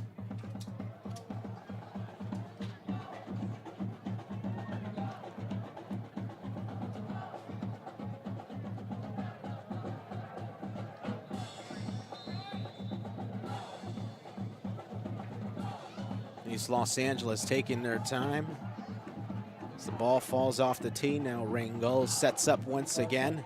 East Los Angeles taking their time. As the ball falls off the tee, now Rangel sets up once again.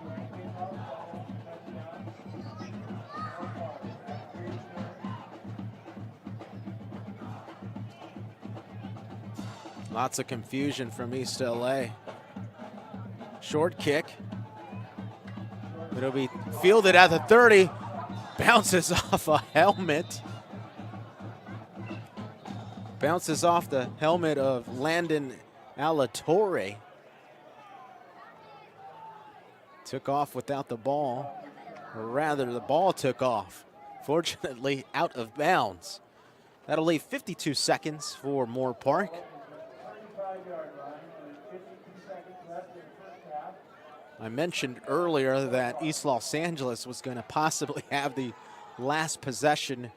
Lots of confusion from East LA. Short kick. It'll be fielded at the 30. Bounces off a helmet. Bounces off the helmet of Landon Alatorre. Took off without the ball. Or rather, the ball took off. Fortunately, out of bounds. That'll leave 52 seconds for Moorpark. I mentioned earlier that East Los Angeles was going to possibly have the last possession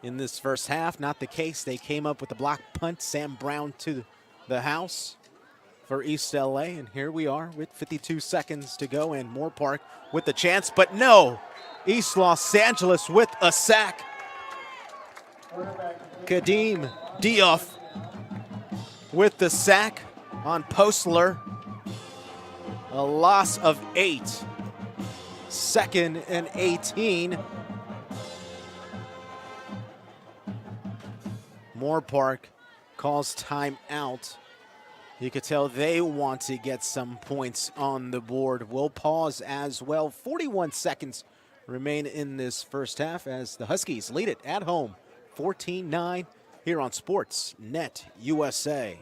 in this first half. Not the case. They came up with a block punt. Sam Brown to the house for East LA. And here we are with 52 seconds to go, and Moorpark with the chance. But no, East Los Angeles with a sack. Kadeem Diouf with the sack on Postler. A loss of 8. 2nd and 18. Moorpark calls timeout. You could tell they want to get some points on the board. We'll pause as well. 41 seconds remain in this first half as the Huskies lead it at home, 14-9 here on Sportsnet USA.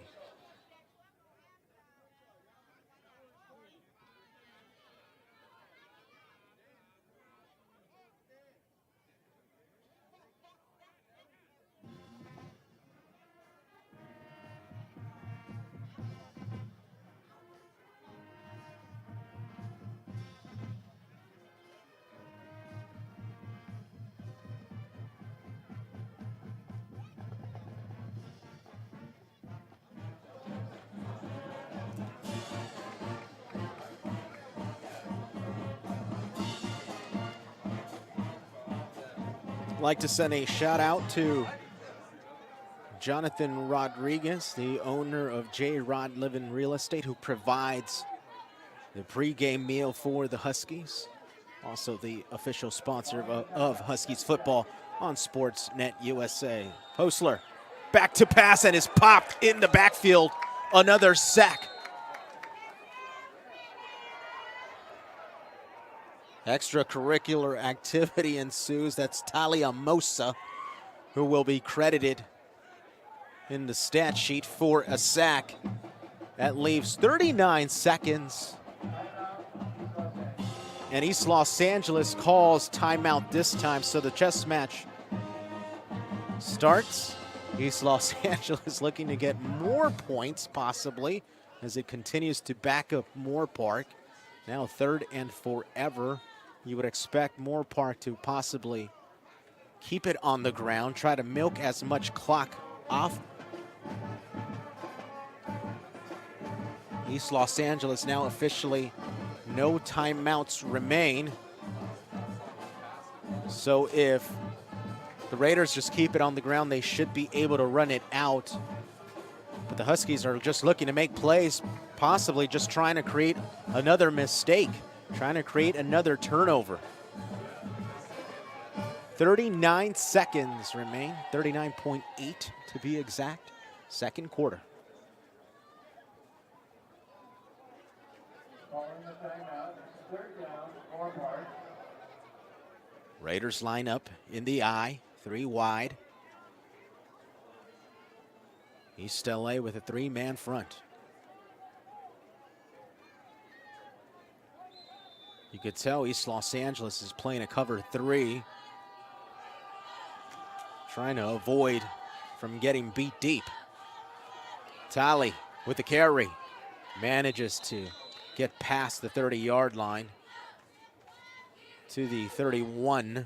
Like to send a shout out to Jonathan Rodriguez, the owner of J. Rod Living Real Estate, who provides the pregame meal for the Huskies. Also the official sponsor of Huskies football on Sportsnet USA. Postler back to pass and is popped in the backfield. Another sack. Extracurricular activity ensues. That's Talia Mosa, who will be credited in the stat sheet for a sack. That leaves 39 seconds. And East Los Angeles calls timeout this time, so the chess match starts. East Los Angeles looking to get more points, possibly, as it continues to back up Moorpark. Now 3rd and forever. You would expect Moorpark to possibly keep it on the ground, try to milk as much clock off. East Los Angeles now officially no timeouts remain. So if the Raiders just keep it on the ground, they should be able to run it out. But the Huskies are just looking to make plays, possibly just trying to create another mistake, trying to create another turnover. 39 seconds remain, 39.8 to be exact, second quarter. Raiders line up in the I, 3 wide. East LA with a 3-man front. You could tell East Los Angeles is playing a cover 3, trying to avoid from getting beat deep. Talley with the carry, manages to get past the 30-yard line to the 31.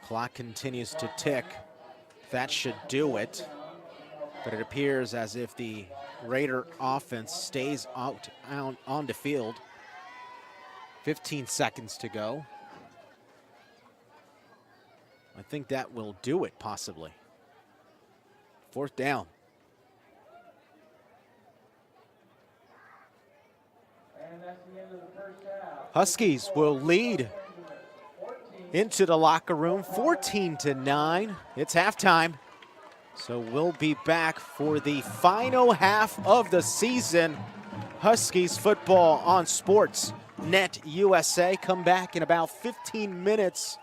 Clock continues to tick. That should do it. But it appears as if the Raider offense stays out on the field. 15 seconds to go. I think that will do it, possibly. 4th down. Huskies will lead into the locker room, 14-9. It's halftime. So we'll be back for the final half of the season. Huskies football on Sportsnet USA. Come back in about 15 minutes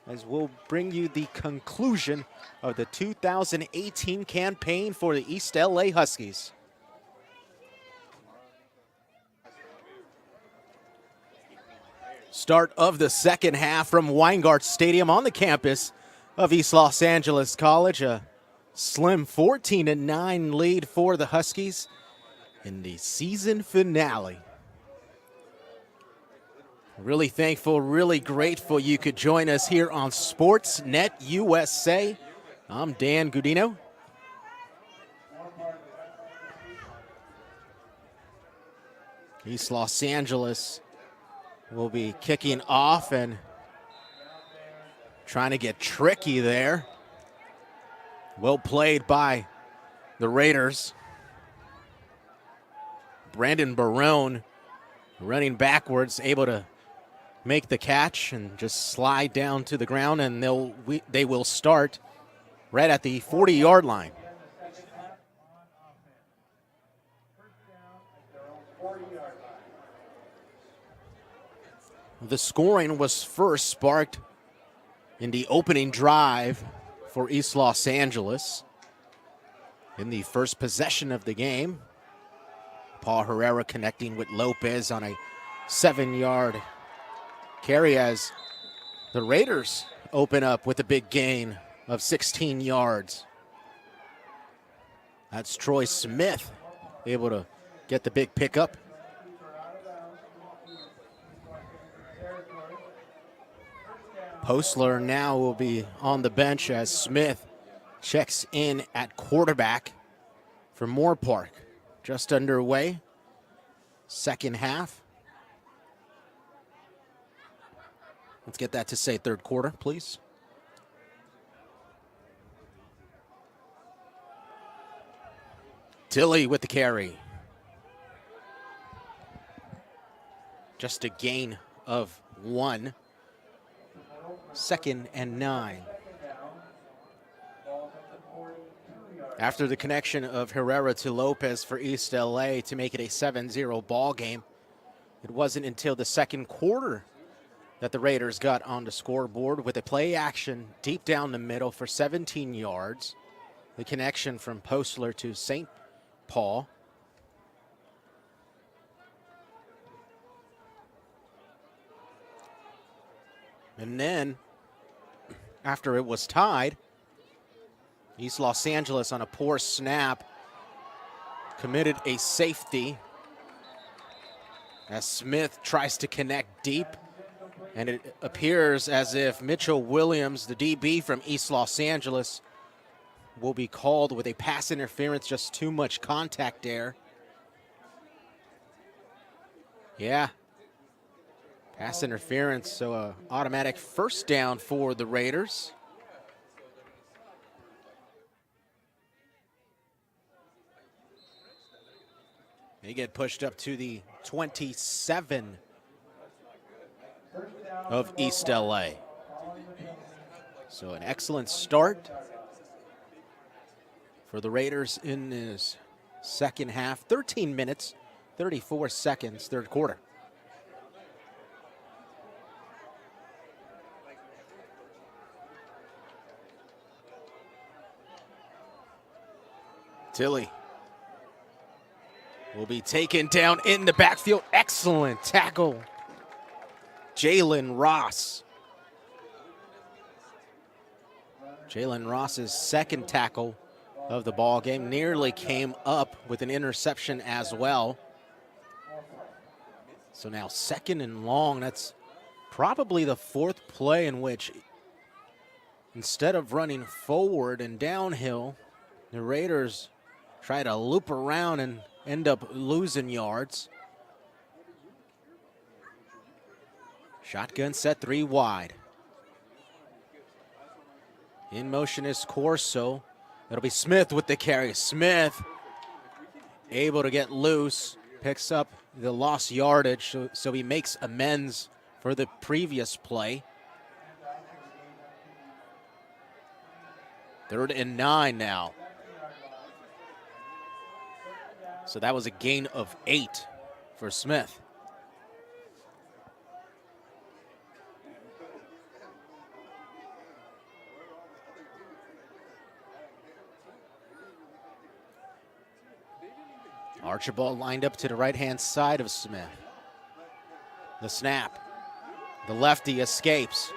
as we'll bring you the conclusion of the 2018 campaign for the East LA Huskies. Start of the second half from Weingart Stadium on the campus of East Los Angeles College. A slim 14-9 lead for the Huskies in the season finale. Really thankful, really grateful you could join us here on Sportsnet USA. I'm Dan Gudino. East Los Angeles will be kicking off and trying to get tricky there. Well played by the Raiders. Brandon Barone running backwards, able to make the catch and just slide down to the ground, and they will start right at the 40-yard line. The scoring was first sparked in the opening drive for East Los Angeles. In the first possession of the game, Paul Herrera connecting with Lopez on a 7-yard carry as the Raiders open up with a big gain of 16 yards. That's Troy Smith able to get the big pickup. Postler now will be on the bench as Smith checks in at quarterback for Moorpark. Just underway, second half. Let's get that to say third quarter, please. Tilley with the carry. Just a gain of 1. 2nd and 9. After the connection of Herrera to Lopez for East LA to make it a 7-0 ball game, it wasn't until the second quarter that the Raiders got on the scoreboard with a play action deep down the middle for 17 yards. The connection from Postler to St. Paul. And then, after it was tied, East Los Angeles on a poor snap committed a safety as Smith tries to connect deep, and it appears as if Mitchell Williams, the DB from East Los Angeles, will be called with a pass interference, just too much contact there. Yeah. Pass interference, so an automatic first down for the Raiders. They get pushed up to the 27 of East LA. So an excellent start for the Raiders in this second half. 13 minutes, 34 seconds, third quarter. Tilley will be taken down in the backfield. Excellent tackle. Jalen Ross. Jalen Ross's second tackle of the ball game nearly came up with an interception as well. So now 2nd and long. That's probably the 4th play in which, instead of running forward and downhill, the Raiders try to loop around and end up losing yards. Shotgun set 3 wide. In motion is Corso. It'll be Smith with the carry. Smith able to get loose, picks up the lost yardage, so he makes amends for the previous play. 3rd and 9 now. So that was a gain of 8 for Smith. Archibald lined up to the right-hand side of Smith. The snap. The lefty escapes.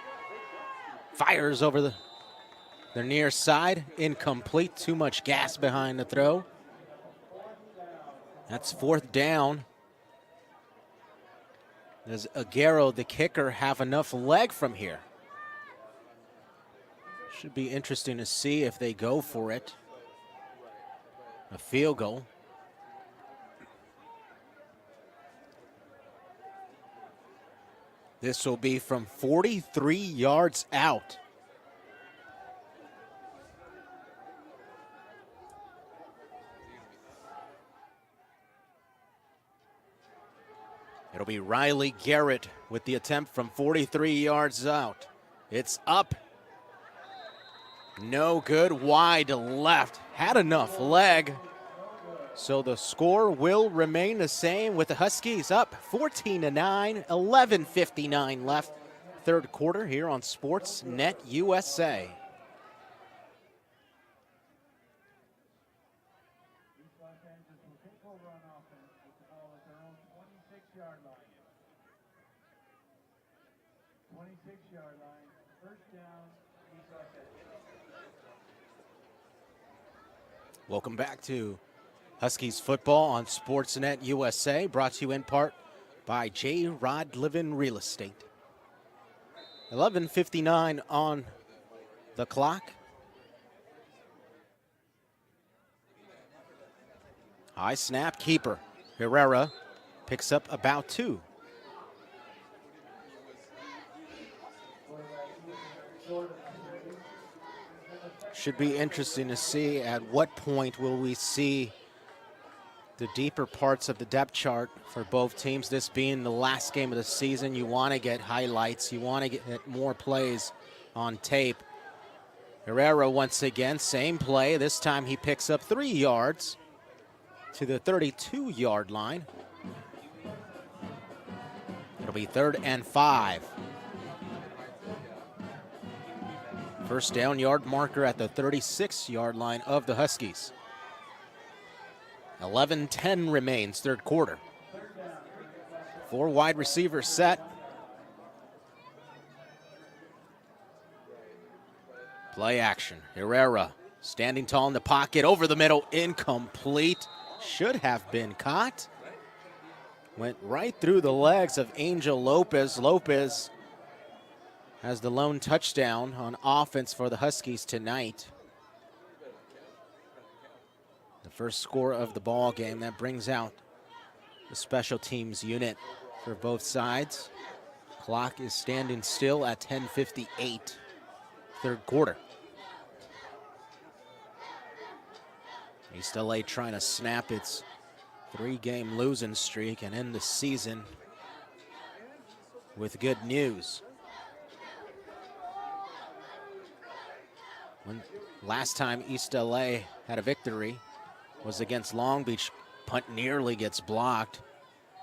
Fires over the near side. Incomplete. Too much gas behind the throw. That's 4th down. Does Aguero, the kicker, have enough leg from here? Should be interesting to see if they go for it. A field goal. This will be from 43 yards out. It'll be Riley Garrett with the attempt from 43 yards out. It's up. No good, wide left. Had enough leg. So the score will remain the same with the Huskies up 14-9, 11:59 left. Third quarter here on Sportsnet USA. East Los Angeles will take over on offense with the ball at their own 26-yard line. 26-yard line, first down, East Los Angeles. Welcome back to Huskies football on Sportsnet USA, brought to you in part by J. Rod Livin Real Estate. 11:59 on the clock. High snap, keeper. Herrera picks up about 2. Should be interesting to see at what point will we see the deeper parts of the depth chart for both teams. This being the last game of the season, you want to get highlights. You want to get more plays on tape. Herrera once again, same play. This time he picks up 3 yards to the 32-yard line. It'll be 3rd and 5. First down yard marker at the 36-yard line of the Huskies. 11:10 remains, third quarter. 4 wide receivers set. Play action. Herrera standing tall in the pocket, over the middle, incomplete. Should have been caught. Went right through the legs of Angel Lopez. Lopez has the lone touchdown on offense for the Huskies tonight. The first score of the ball game. That brings out the special teams unit for both sides. Clock is standing still at 10:58, third quarter. East LA trying to snap its 3-game losing streak and end the season with good news. Last time East LA had a victory was against Long Beach. Punt nearly gets blocked.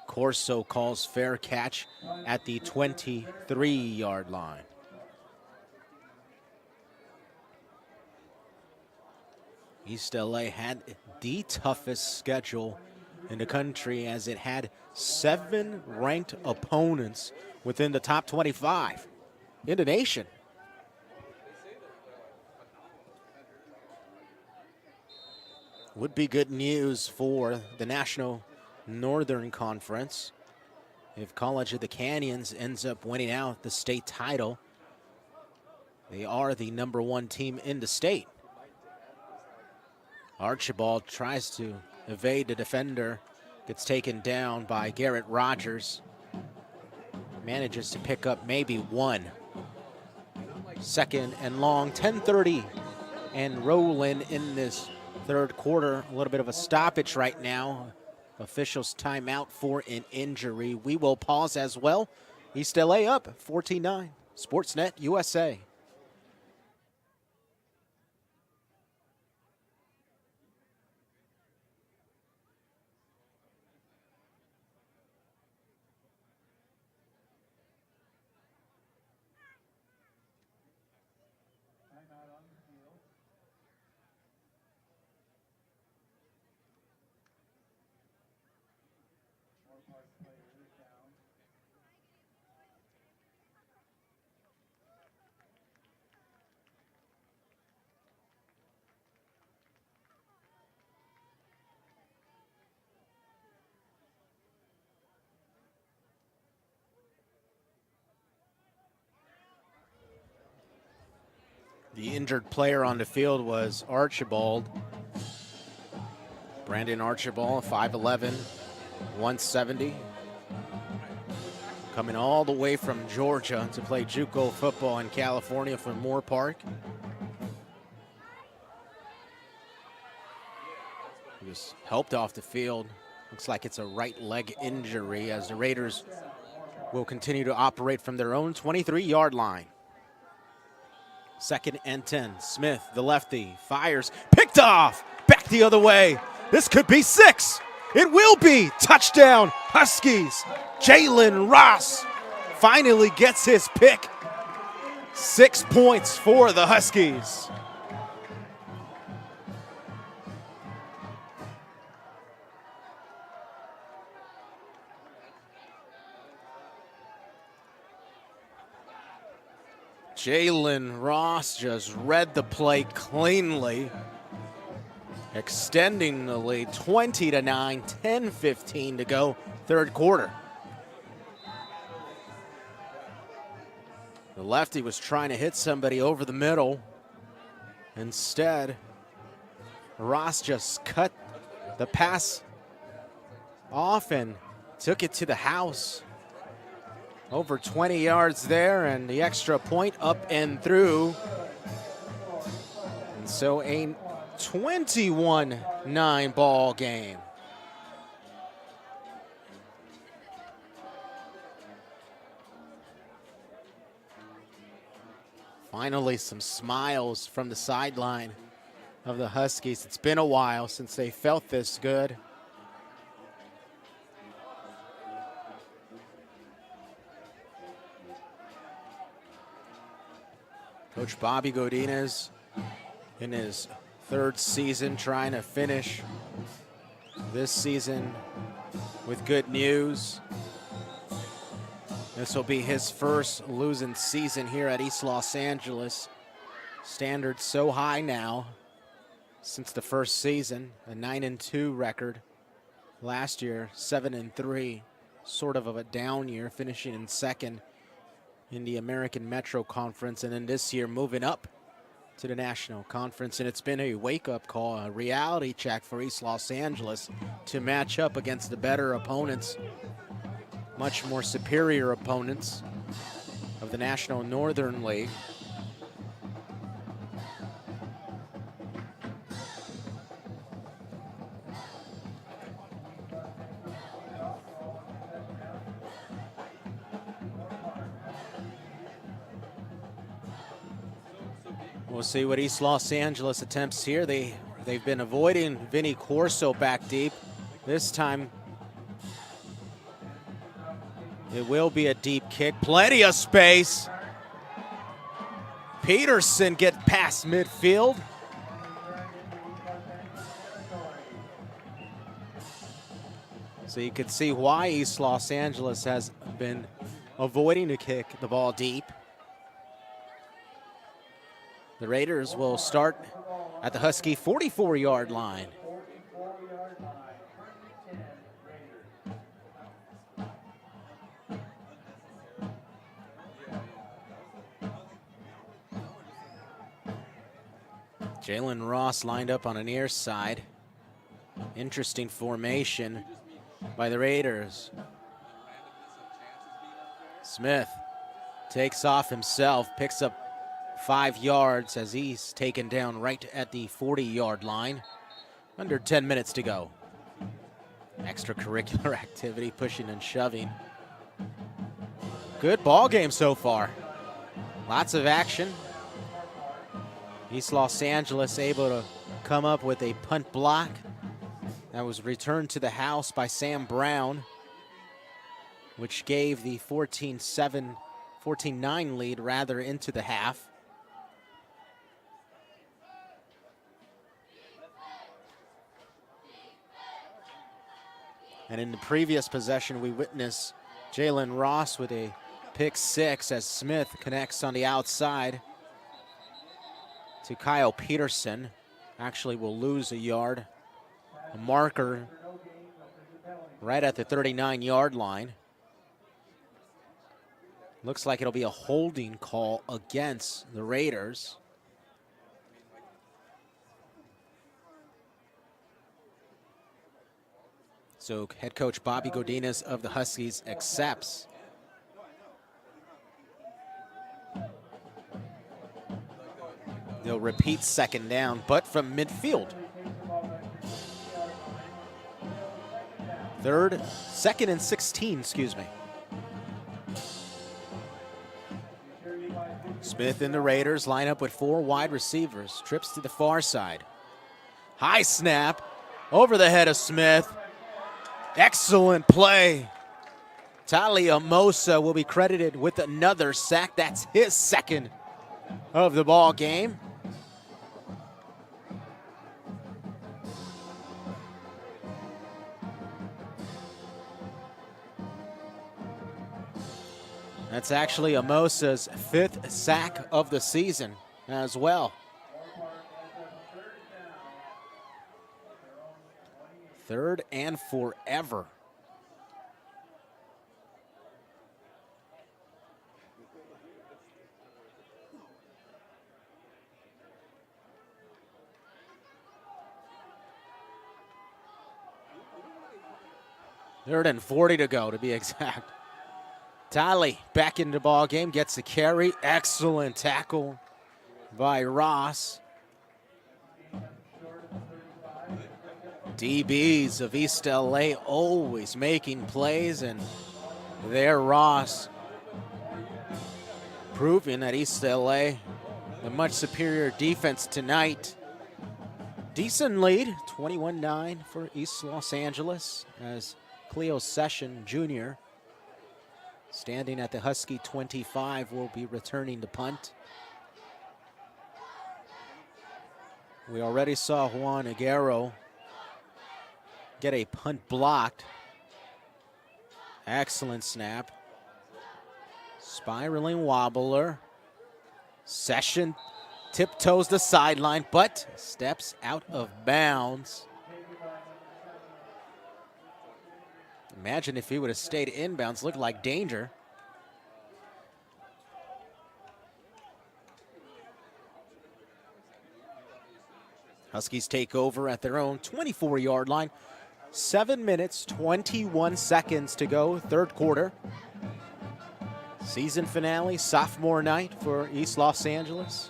Corso calls fair catch at the 23-yard line. East LA had the toughest schedule in the country, as it had 7 ranked opponents within the top 25 in the nation. Would be good news for the National Northern Conference if College of the Canyons ends up winning out the state title. They are the #1 team in the state. Archibald tries to evade the defender, gets taken down by Garrett Rogers. Manages to pick up maybe 1. 2nd and long, 10:30 and rolling in this third quarter. A little bit of a stoppage right now. Officials timeout for an injury. We will pause as well. East LA up 14-9. Sportsnet USA. Timeout on the field. Moorpark player is down. The injured player on the field was Archibald. Brandon Archibald, 5'11", 170. Coming all the way from Georgia to play JUCO football in California for Moorpark. He was helped off the field. Looks like it's a right leg injury, as the Raiders will continue to operate from their own 23-yard line. 2nd and 10. Smith, the lefty, fires, picked off, back the other way. This could be 6. It will be. Touchdown, Huskies. Jalen Ross finally gets his pick. 6 points for the Huskies. Jalen Ross just read the play cleanly, extending the lead 20-9, 10:15 to go, 3rd quarter. The lefty was trying to hit somebody over the middle. Instead, Ross just cut the pass off and took it to the house. Over 20 yards there, and the extra point up and through. And so a 21-9 ball game. Finally, some smiles from the sideline of the Huskies. It's been a while since they felt this good. Coach Bobby Gudino in his 3rd season, trying to finish this season with good news. This will be his first losing season here at East Los Angeles. Standards so high now since the first season, a 9-2 record. Last year, 7-3, sort of a down year, finishing in 2nd in the American Metro Conference, and then this year moving up to the National Conference. And it's been a wake-up call, a reality check for East Los Angeles to match up against the better opponents, much more superior opponents of the National Northern League. We'll see what East Los Angeles attempts here. They've been avoiding Vinny Corso back deep. This time it will be a deep kick. Plenty of space. Peterson gets past midfield. So you can see why East Los Angeles has been avoiding to kick the ball deep. The Raiders will start at the Husky 44-yard line. Jalen Ross lined up on a near side. Interesting formation by the Raiders. Smith takes off himself, picks up 5 yards as he's taken down right at the 40-yard line. Under 10 minutes to go. Extracurricular activity, pushing and shoving. Good ball game so far. Lots of action. East Los Angeles able to come up with a punt block that was returned to the house by Sam Brown, which gave the 14-9 lead rather into the half. And in the previous possession, we witnessed Jalen Ross with a pick 6 as Smith connects on the outside to Kyle Peterson. Actually will lose a yard. A marker right at the 39-yard line. Looks like it'll be a holding call against the Raiders. So head coach Bobby Gudino of the Huskies accepts. They'll repeat 2nd down, but from midfield. 2nd and 16, excuse me. Smith and the Raiders line up with 4 wide receivers. Trips to the far side. High snap over the head of Smith. Excellent play. Talia Mosa will be credited with another sack. That's his second of the ball game. That's actually Amosa's 5th sack of the season as well. Third and forever. Third and 40 to go, to be exact. Talley back into the ball game, gets the carry. Excellent tackle by Ross. DBs of East LA always making plays, and there Ross proving that East LA, a much superior defense tonight. Decent lead, 21-9 for East Los Angeles, as Cleo Session Jr., standing at the Husky 25, will be returning to punt. We already saw Juan Aguero get a punt blocked. Excellent snap. Spiraling wobbler. Session tiptoes the sideline, but steps out of bounds. Imagine if he would have stayed inbounds, looked like danger. Huskies take over at their own 24-yard line. 7 minutes, 21 seconds to go, third quarter. Season finale, sophomore night for East Los Angeles.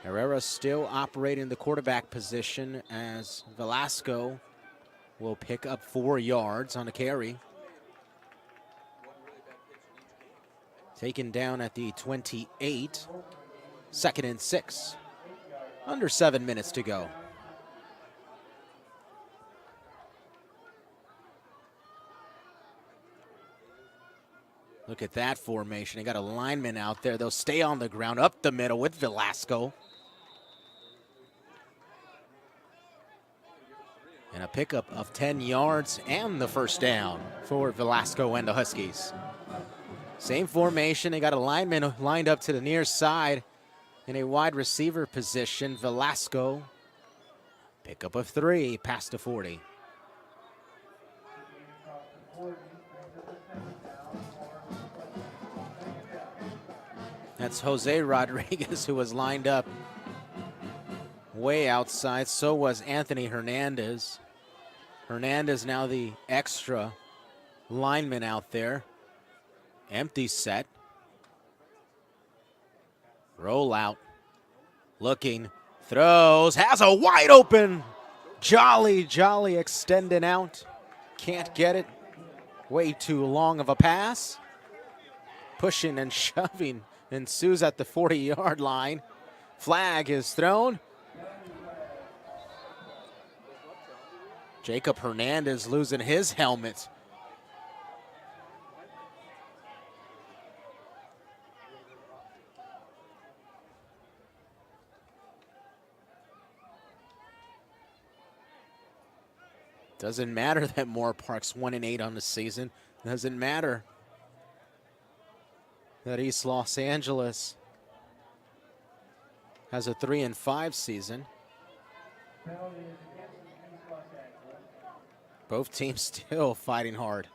Herrera still operating the quarterback position, as Velasco will pick up 4 yards on a carry. Taken down at the 28, 2nd and 6. Under 7 minutes to go. Look at that formation. They got a lineman out there. They'll stay on the ground up the middle with Velasco. And a pickup of 10 yards and the first down for Velasco and the Huskies. Same formation. They got a lineman lined up to the near side in a wide receiver position. Velasco, pickup of 3, past the 40. That's Jose Rodriguez, who was lined up way outside. So was Anthony Hernandez. Hernandez now the extra lineman out there. Empty set. Rollout. Looking. Throws. Has a wide open. Jolly extending out. Can't get it. Way too long of a pass. Pushing and shoving ensues at the 40-yard line. Flag is thrown. Jacob Hernandez losing his helmet. Doesn't matter that Moorpark's 1-8 on the season. Doesn't matter that East Los Angeles has a 3-5 season. Both teams still fighting hard.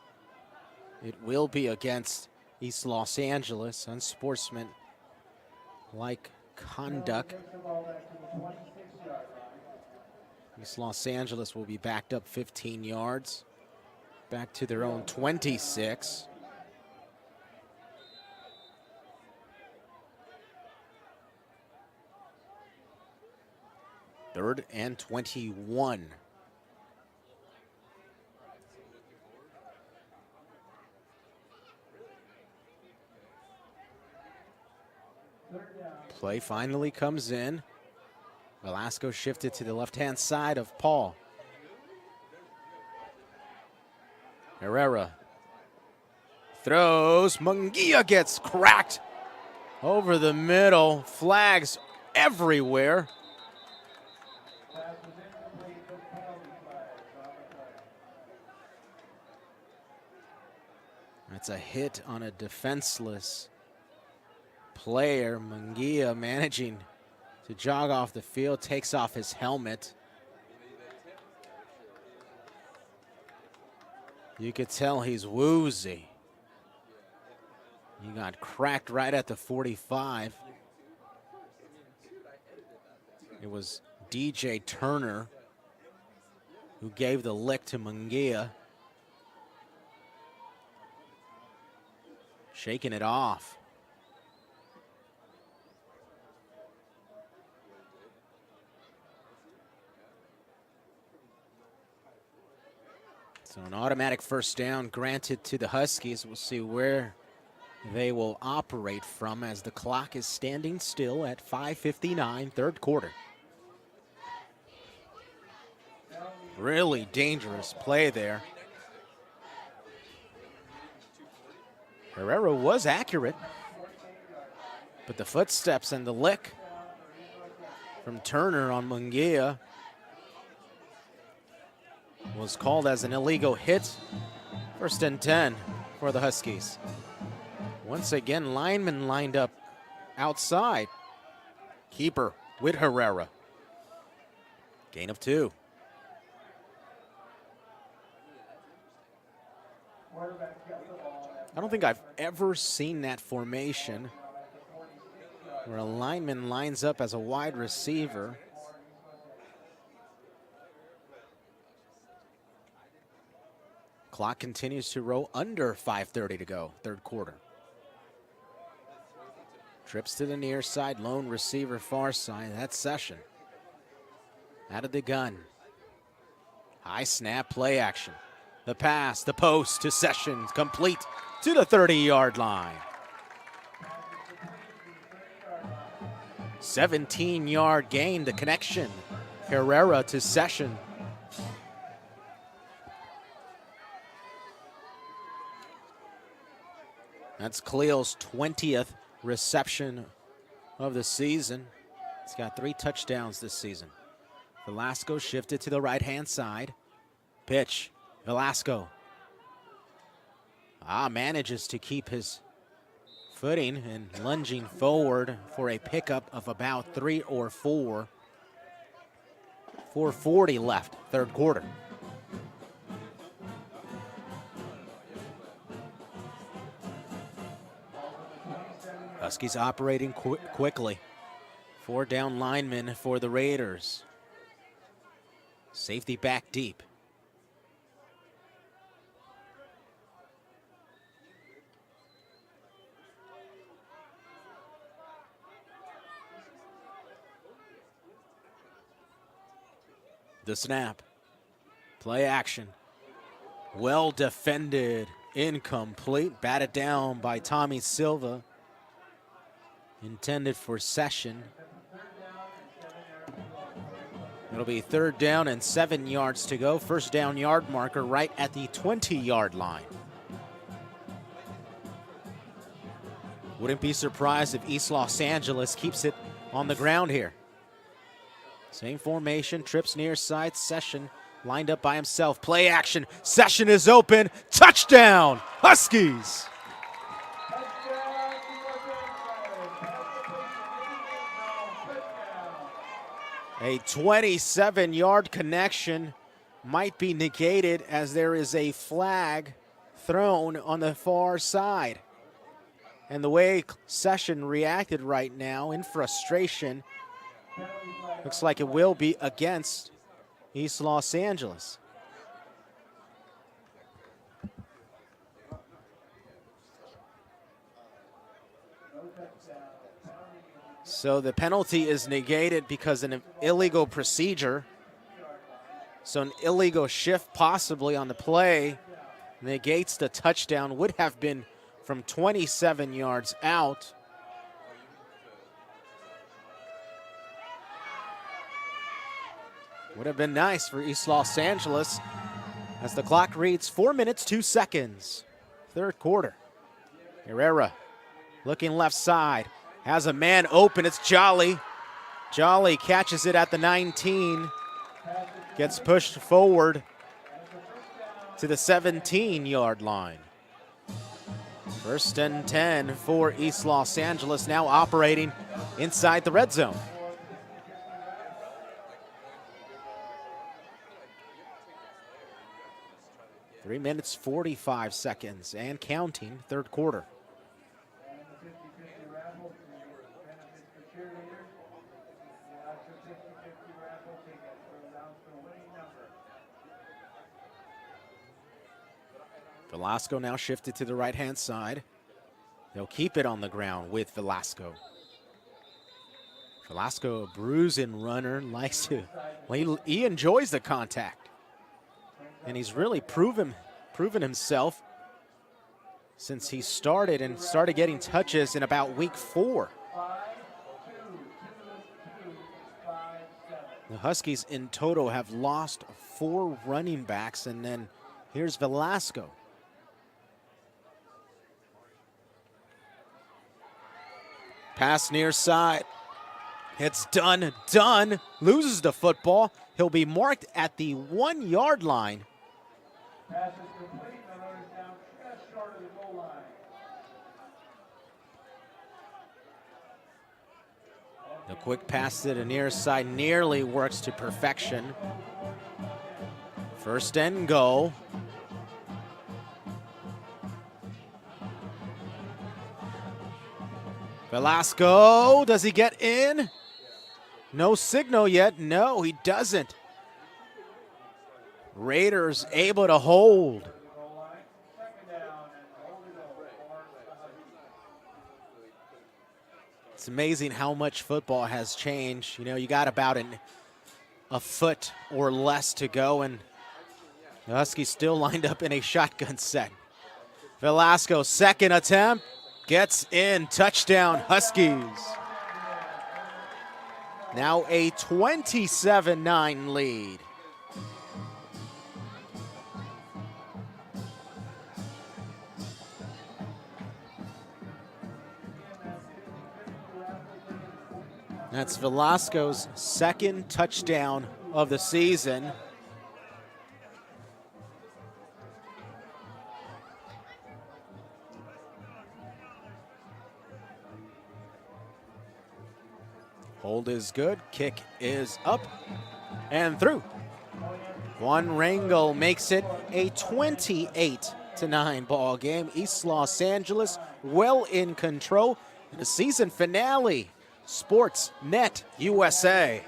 It will be against East Los Angeles, unsportsmanlike conduct. East Los Angeles will be backed up 15 yards, back to their own 26. Third and 21. Play finally comes in. Velasco shifted to the left-hand side of Paul. Herrera throws. Munguia gets cracked over the middle. Flags everywhere. That's a hit on a defenseless player. Munguia managing to jog off the field, takes off his helmet. You could tell he's woozy. He got cracked right at the 45. It was DJ Turner who gave the lick to Munguia. Shaking it off. So an automatic first down granted to the Huskies. We'll see where they will operate from as the clock is standing still at 5:59, third quarter. Really dangerous play there. Herrera was accurate, but the footsteps and the lick from Turner on Munguia was called as an illegal hit. First and 10 for the Huskies. Once again, linemen lined up outside. Keeper with Herrera. Gain of 2. I don't think I've ever seen that formation where a lineman lines up as a wide receiver. Clock continues to roll, under 5:30 to go, third quarter. Trips to the near side, lone receiver far side. That's Session. Out of the gun. High snap, play action. The pass, the post to Session, complete to the 30-yard line. 17-yard gain, the connection. Herrera to Session. That's Cleo's 20th reception of the season. He's got 3 touchdowns this season. Velasco shifted to the right-hand side. Pitch, Velasco. Manages to keep his footing and lunging forward for a pickup of about 3 or 4. 4:40 left, third quarter. Huskies operating quickly. 4 down linemen for the Raiders. Safety back deep. The snap. Play action. Well defended. Incomplete. Batted down by Tommy Silva. Intended for Session. It'll be 3rd down and 7 yards to go. First down yard marker right at the 20-yard line. Wouldn't be surprised if East Los Angeles keeps it on the ground here. Same formation, trips near side, Session lined up by himself. Play action, Session is open, touchdown, Huskies! A 27-yard connection might be negated as there is a flag thrown on the far side. And the way Session reacted right now in frustration, looks like it will be against East Los Angeles. So the penalty is negated because of an illegal procedure. So an illegal shift possibly on the play negates the touchdown. Would have been from 27 yards out. Would have been nice for East Los Angeles as the clock reads 4 minutes, 2 seconds. Third quarter. Herrera looking left side. Has a man open. It's Jolly. Jolly catches it at the 19. Gets pushed forward to the 17-yard line. First and 10 for East Los Angeles, now operating inside the red zone. Three minutes, 45 seconds and counting, third quarter. Velasco now shifted to the right-hand side. They'll keep it on the ground with Velasco. Velasco, a bruising runner, likes to, well, he enjoys the contact. And he's really proven himself since he started getting touches in about week 4. The Huskies in total have lost 4 running backs, and then here's Velasco. Pass near side. It's done. Loses the football. He'll be marked at the 1-yard line. Pass is complete. The runner's down just short of the goal line. The quick pass to the near side nearly works to perfection. First and goal. Velasco, does he get in? No signal yet. No, he doesn't. Raiders able to hold. It's amazing how much football has changed. You know, you got about a foot or less to go, and the Huskies still lined up in a shotgun set. Velasco, second attempt. Gets in, touchdown Huskies. Now a 27-9 lead. That's Velasco's second touchdown of the season. Hold is good, kick is up and through. Juan Rangel makes it a 28-9 ball game. East Los Angeles well in control. The season finale, Sportsnet USA.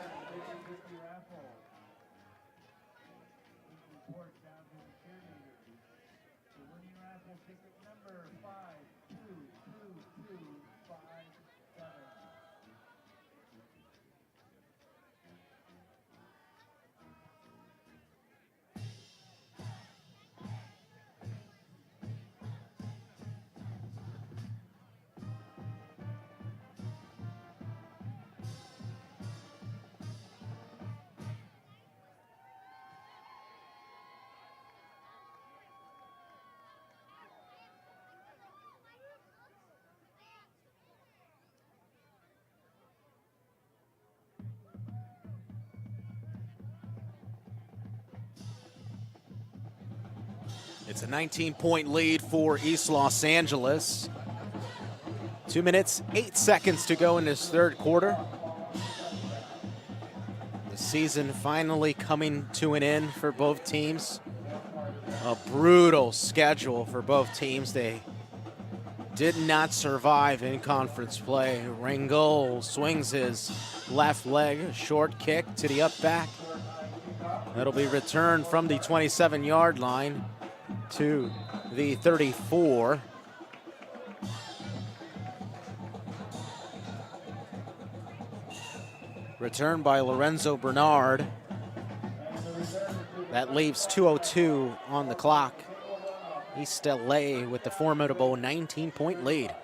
It's a 19-point lead for East Los Angeles. 2 minutes, 8 seconds to go in this third quarter. The season finally coming to an end for both teams. A brutal schedule for both teams. They did not survive in conference play. Rangel swings his left leg, a short kick to the up back. That'll be returned from the 27-yard line to the 34. Returned by Lorenzo Bernard. That leaves 2:02 on the clock. East LA with the formidable 19-point lead.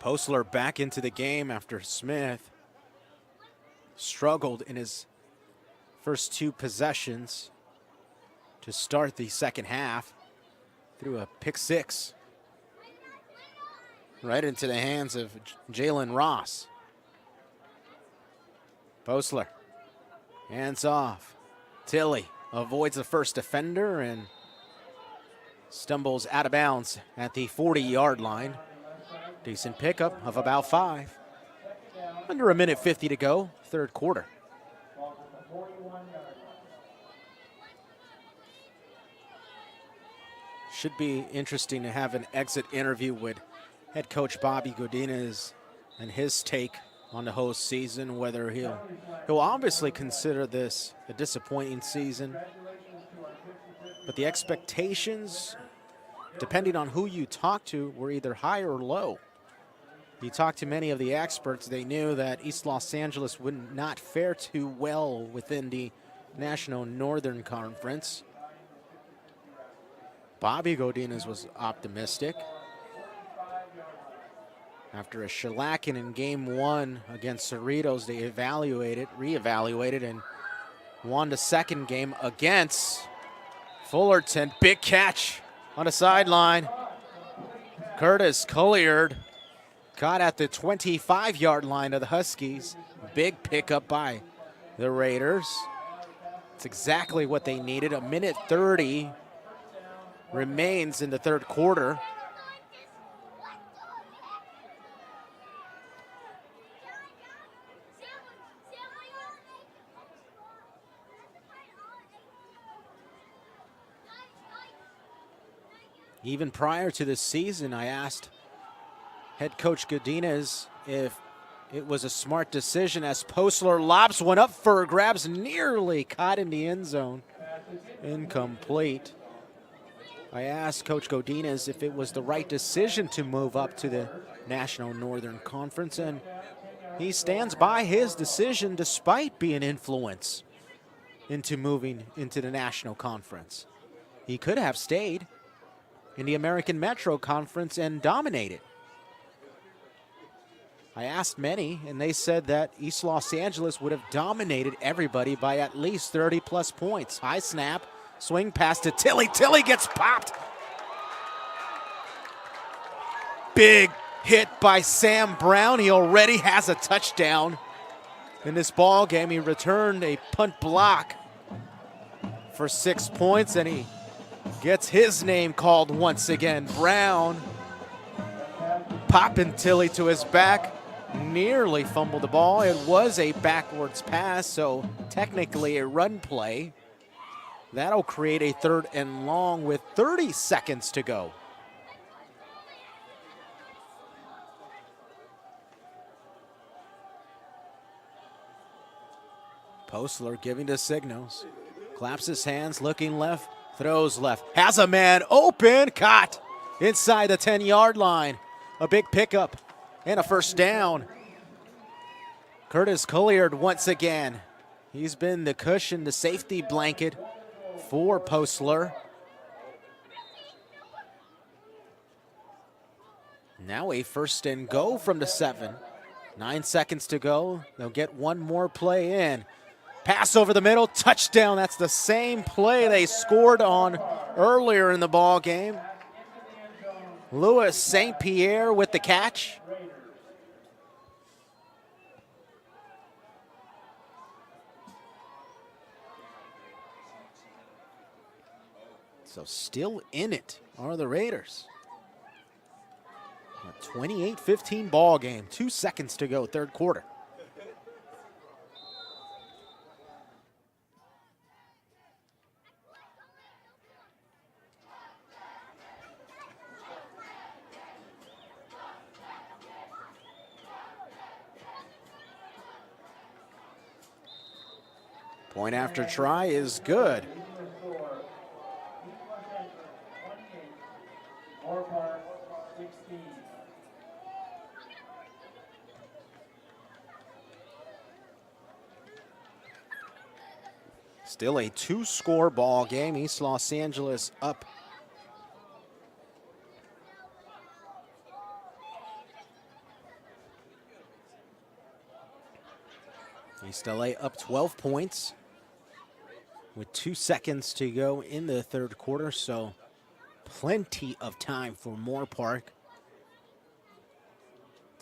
Postler back into the game after Smith struggled in his first 2 possessions to start the second half through a pick 6 right into the hands of Jalen Ross. Postler, hands off. Tilley avoids the first defender and stumbles out of bounds at the 40-yard line. Decent pickup of about 5. Under a minute 50 to go, third quarter. Should be interesting to have an exit interview with head coach Bobby Gudino and his take on the whole season, whether he'll obviously consider this a disappointing season, but the expectations, depending on who you talk to, were either high or low. You talked to many of the experts, they knew that East Los Angeles would not fare too well within the National Northern Conference. Bobby Gudino was optimistic. After a shellacking in game 1 against Cerritos, they reevaluated, and won the second game against Fullerton. Big catch on the sideline. Curtis Colliard caught at the 25-yard line of the Huskies. Big pickup by the Raiders. It's exactly what they needed. A minute 30 remains in the third quarter. Even prior to this season, I asked head coach Gudino if it was a smart decision as Postler lobs one up for grabs, nearly caught in the end zone. Incomplete. I asked Coach Gudino if it was the right decision to move up to the National Northern Conference, and he stands by his decision despite being influenced into moving into the National Conference. He could have stayed in the American Metro Conference and dominated. I asked many, and they said that East Los Angeles would have dominated everybody by at least 30-plus points. High snap, swing pass to Tilley. Tilley gets popped. Big hit by Sam Brown. He already has a touchdown in this ball game. He returned a punt block for 6 points, and he gets his name called once again. Brown popping Tilley to his back. Nearly fumbled the ball. It was a backwards pass, so technically a run play. That'll create a 3rd and long with 30 seconds to go. Postler giving the signals. Claps his hands, looking left, throws left. Has a man open, caught inside the 10-yard line. A big pickup and a first down. Curtis Colliard once again. He's been the cushion, the safety blanket for Postler. Now a 1st and go from the 7. 9 seconds to go. They'll get one more play in. Pass over the middle, touchdown. That's the same play they scored on earlier in the ball game. Louis St. Pierre with the catch. So still in it are the Raiders. A 28-15 ball game. 2 seconds to go, third quarter. Point after try is good. Moorpark 16. Still a 2-score ball game. East Los Angeles up East LA up 12 points with 2 seconds to go in the third quarter, so plenty of time for Moorpark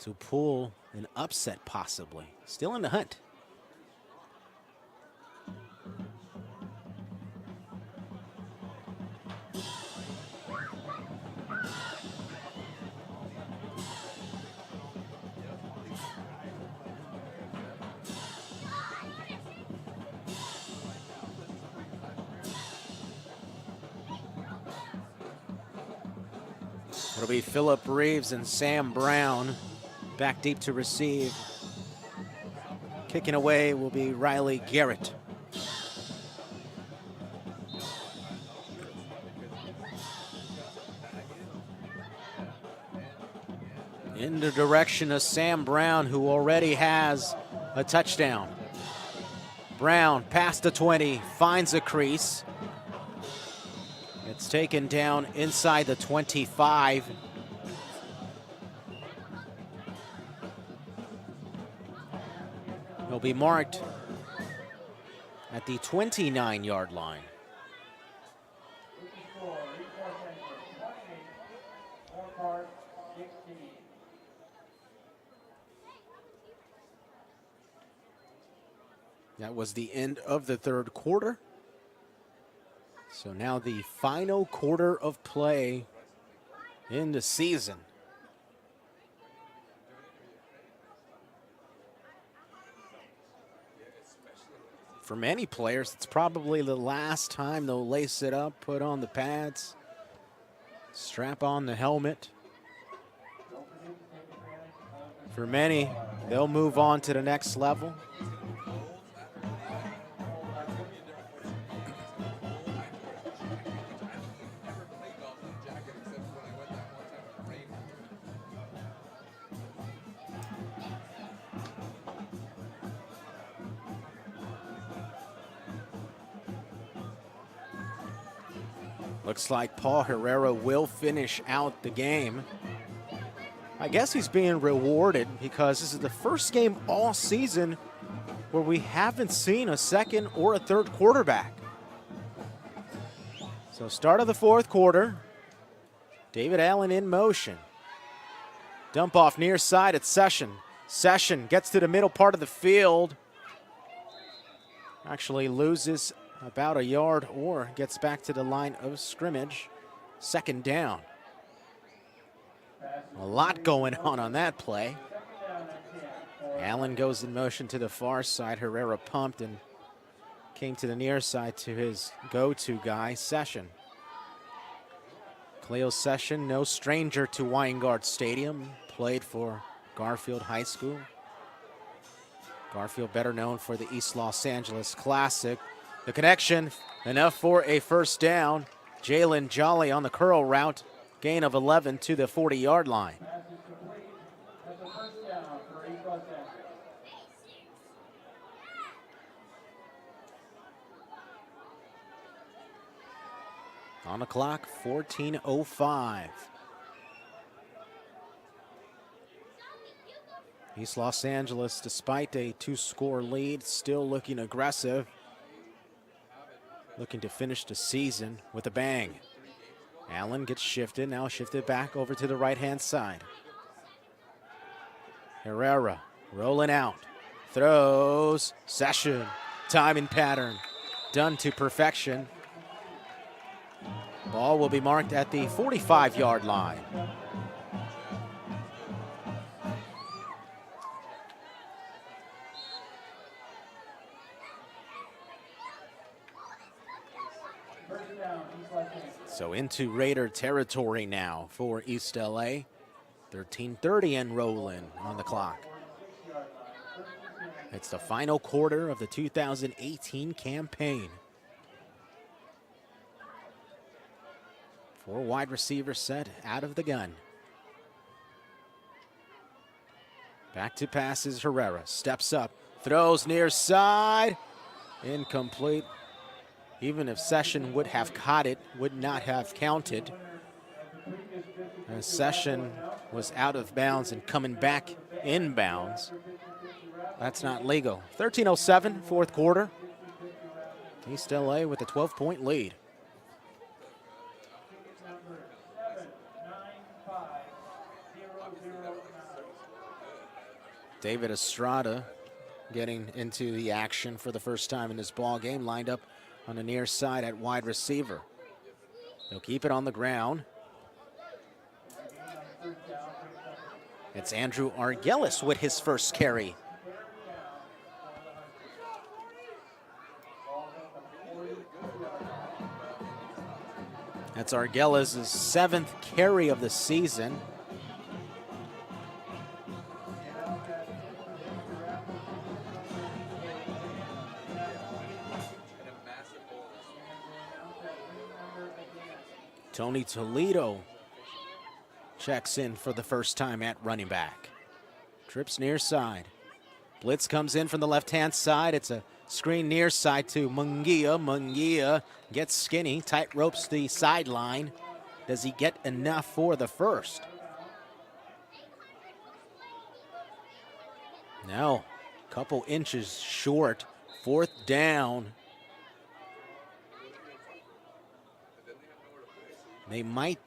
to pull an upset possibly. Still in the hunt. It'll be Phillip Reeves and Sam Brown back deep to receive. Kicking away will be Riley Garrett. In the direction of Sam Brown, who already has a touchdown. Brown past the 20, finds a crease. It's taken down inside the 25. He'll be marked at the 29-yard line. That was the end of the third quarter. So now the final quarter of play in the season. For many players, it's probably the last time they'll lace it up, put on the pads, strap on the helmet. For many, they'll move on to the next level. Looks like Paul Herrera will finish out the game. I guess he's being rewarded because this is the first game all season where we haven't seen a second or a third quarterback. So start of the fourth quarter. David Allen in motion. Dump off near side at Session. Session gets to the middle part of the field. Actually loses about a yard or gets back to the line of scrimmage. Second down. A lot going on that play. Allen goes in motion to the far side. Herrera pumped and came to the near side to his go-to guy, Session. Cleo Session, no stranger to Weingart Stadium, played for Garfield High School. Garfield better known for the East Los Angeles Classic. The connection, enough for a first down. Jalen Jolly on the curl route. Gain of 11 to the 40-yard line. On the clock, 14:05. East Los Angeles, despite a 2-score lead, still looking aggressive. Looking to finish the season with a bang. Allen gets shifted, now shifted back over to the right-hand side. Herrera rolling out, throws, Session, timing pattern, done to perfection. Ball will be marked at the 45-yard line. So into Raider territory now for East LA. 13:30 and rolling on the clock. It's the final quarter of the 2018 campaign. 4 wide receivers set out of the gun. Back to passes, Herrera steps up, throws near side, incomplete. Even if Session would have caught it, would not have counted. And Session was out of bounds and coming back inbounds. That's not legal. 13:07, fourth quarter. East LA with a 12-point lead. David Estrada getting into the action for the first time in this ball game, lined up on the near side at wide receiver. They'll keep it on the ground. It's Andrew Argelis with his first carry. That's Argelis' 7th carry of the season. Tony Toledo checks in for the first time at running back. Trips near side. Blitz comes in from the left-hand side. It's a screen near side to Munguia. Munguia gets skinny, tight ropes the sideline. Does he get enough for the first? No, couple inches short. 4th down. They might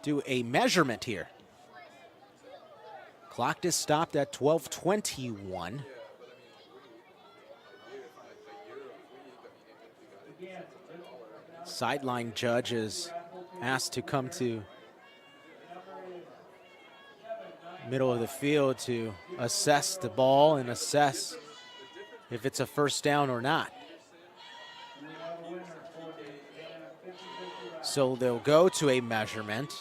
do a measurement here. Clock is stopped at 12:21. Sideline judge is asked to come to middle of the field to assess the ball and assess if it's a first down or not. So they'll go to a measurement.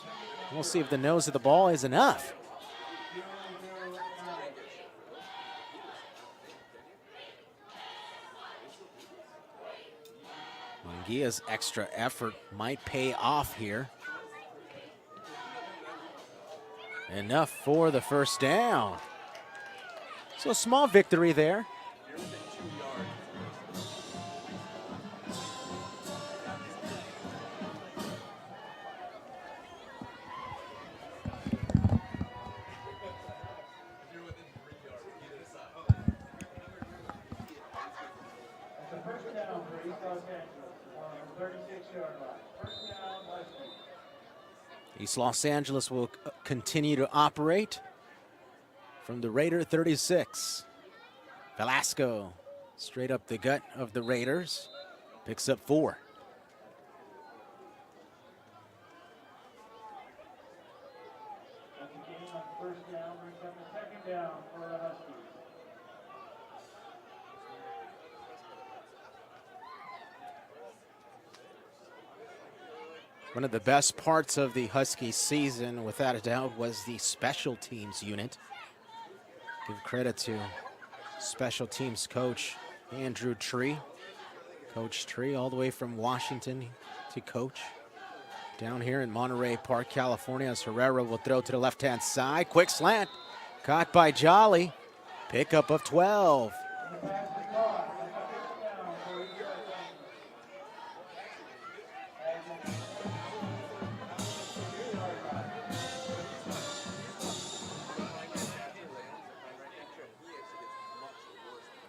We'll see if the nose of the ball is enough. Munguia's extra effort might pay off here. Enough for the first down. So a small victory there. East Los Angeles will continue to operate from the Raider 36. Velasco straight up the gut of the Raiders, picks up 4. One of the best parts of the Huskies season, without a doubt, was the special teams unit. Give credit to special teams coach Andrew Tree. Coach Tree all the way from Washington to coach down here in Monterey Park, California, as Herrera will throw to the left-hand side. Quick slant, caught by Jolly. Pickup of 12.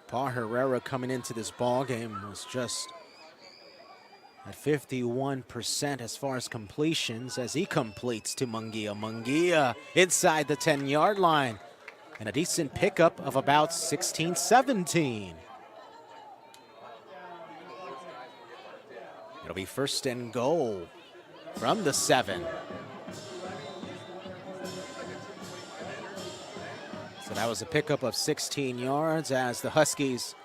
Paul Herrera coming into this ball game was just at 51% as far as completions as he completes to Munguia. Munguia inside the 10-yard line and a decent pickup of about 16, 17. It'll be 1st and goal from the 7. So that was a pickup of 16 yards as the Huskies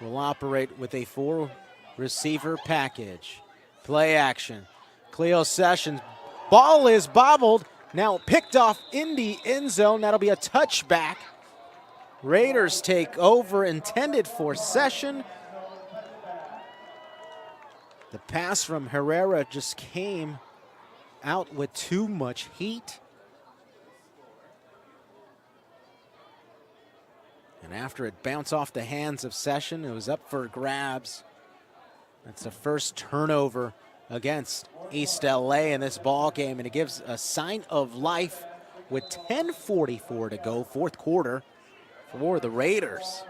will operate with a 4-receiver package. Play action. Cleo Sessions. Ball is bobbled. Now picked off in the end zone. That'll be a touchback. Raiders take over, intended for Session. The pass from Herrera just came out with too much heat. And after it bounced off the hands of Session, it was up for grabs. That's the first turnover against East LA in this ball game, and it gives a sign of life with 10:44 to go, fourth quarter for the Raiders.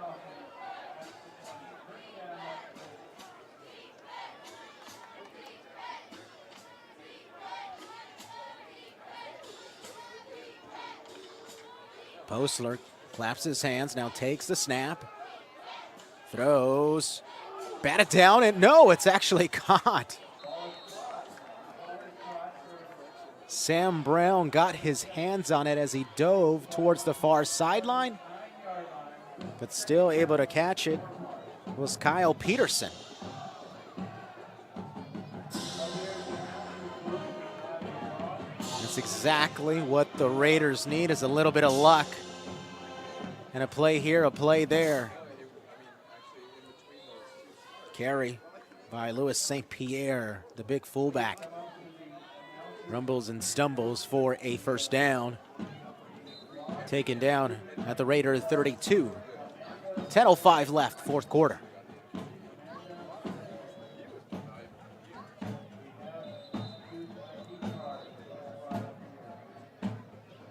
Postler claps his hands, now takes the snap. Throws. Batted down, and no, it's actually caught. Sam Brown got his hands on it as he dove towards the far sideline, but still able to catch it was Kyle Peterson. That's exactly what the Raiders need, is a little bit of luck. And a play here, a play there. Carry by Louis St. Pierre, the big fullback. Rumbles and stumbles for a first down. Taken down at the Raider 32. 10:05 left, fourth quarter.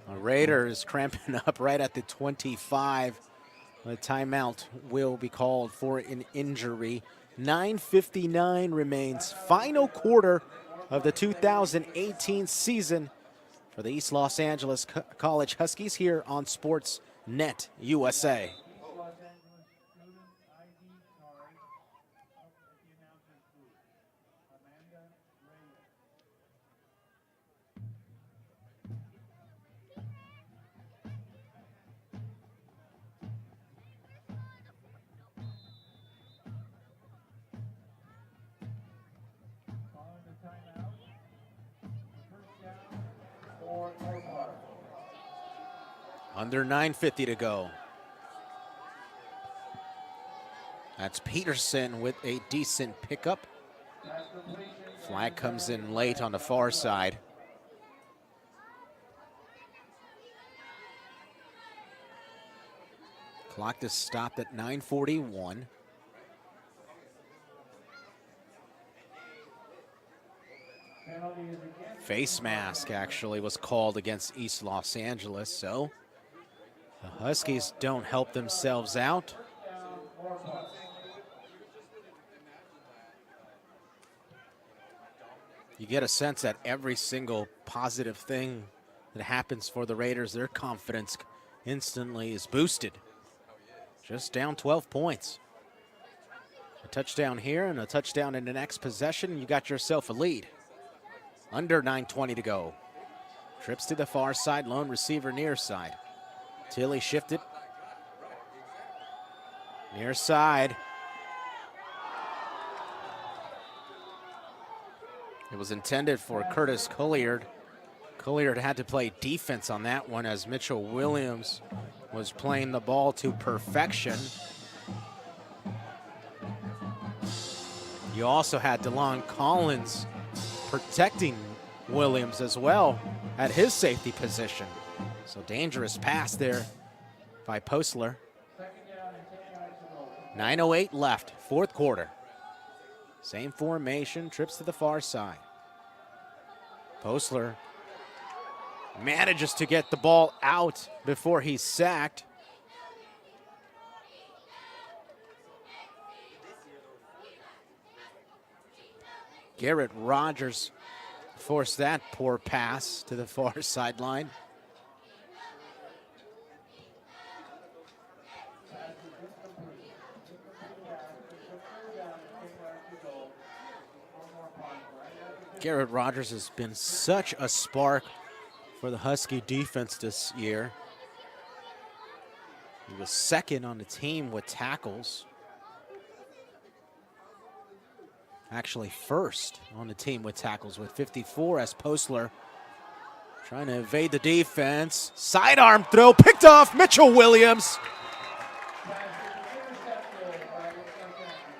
The Raiders cramping up right at the 25. A timeout will be called for an injury. 9:59 remains. Final quarter of the 2018 season for the East Los Angeles College Huskies here on Sportsnet USA. Under 9:50 to go. That's Peterson with a decent pickup. Flag comes in late on the far side. Clock is stopped at 9:41. Face mask actually was called against East Los Angeles, so the Huskies don't help themselves out. You get a sense that every single positive thing that happens for the Raiders, their confidence instantly is boosted. Just down 12 points. A touchdown here and a touchdown in the next possession, you got yourself a lead. Under 9:20 to go. Trips to the far side, lone receiver near side. Tilly shifted. Near side. It was intended for Curtis Colliard. Colliard had to play defense on that one as Mitchell Williams was playing the ball to perfection. You also had DeLon Collins protecting Williams as well at his safety position. So dangerous pass there by Postler. 9:08 left, fourth quarter. Same formation, trips to the far side. Postler manages to get the ball out before he's sacked. Garrett Rogers forced that poor pass to the far sideline. Garrett Rogers has been such a spark for the Husky defense this year. He was second on the team with tackles. Actually first on the team with tackles with 54 as Postler trying to evade the defense. Sidearm throw picked off Mitchell Williams.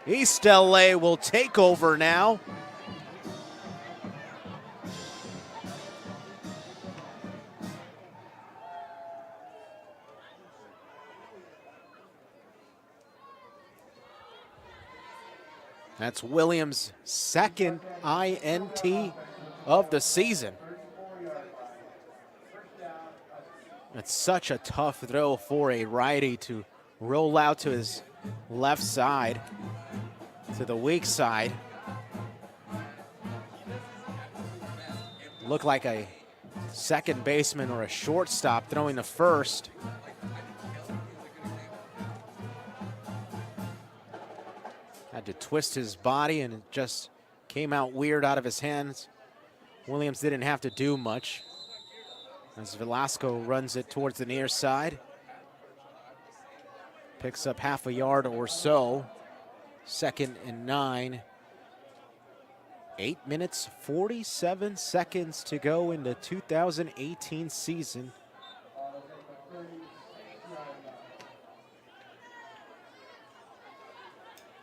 East LA will take over now. That's Williams' second INT of the season. It's such a tough throw for a righty to roll out to his left side, to the weak side. Looked like a second baseman or a shortstop throwing the first. Tried to twist his body and it just came out weird out of his hands. Williams didn't have to do much as Velasco runs it towards the near side. Picks up half a yard or so. 2nd and 9. 8 minutes, 47 seconds to go in the 2018 season.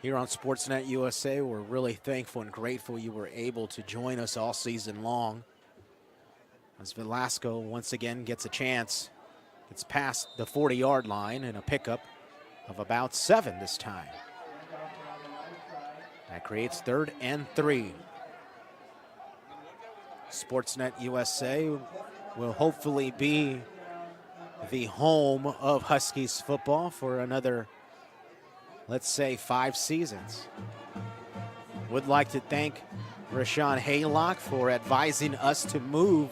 Here on Sportsnet USA, we're really thankful and grateful you were able to join us all season long. As Velasco once again gets a chance. It's past the 40-yard line and a pickup of about 7 this time. That creates 3rd and 3. Sportsnet USA will hopefully be the home of Huskies football for another, let's say, 5 seasons. Would like to thank Rashawn Haylock for advising us to move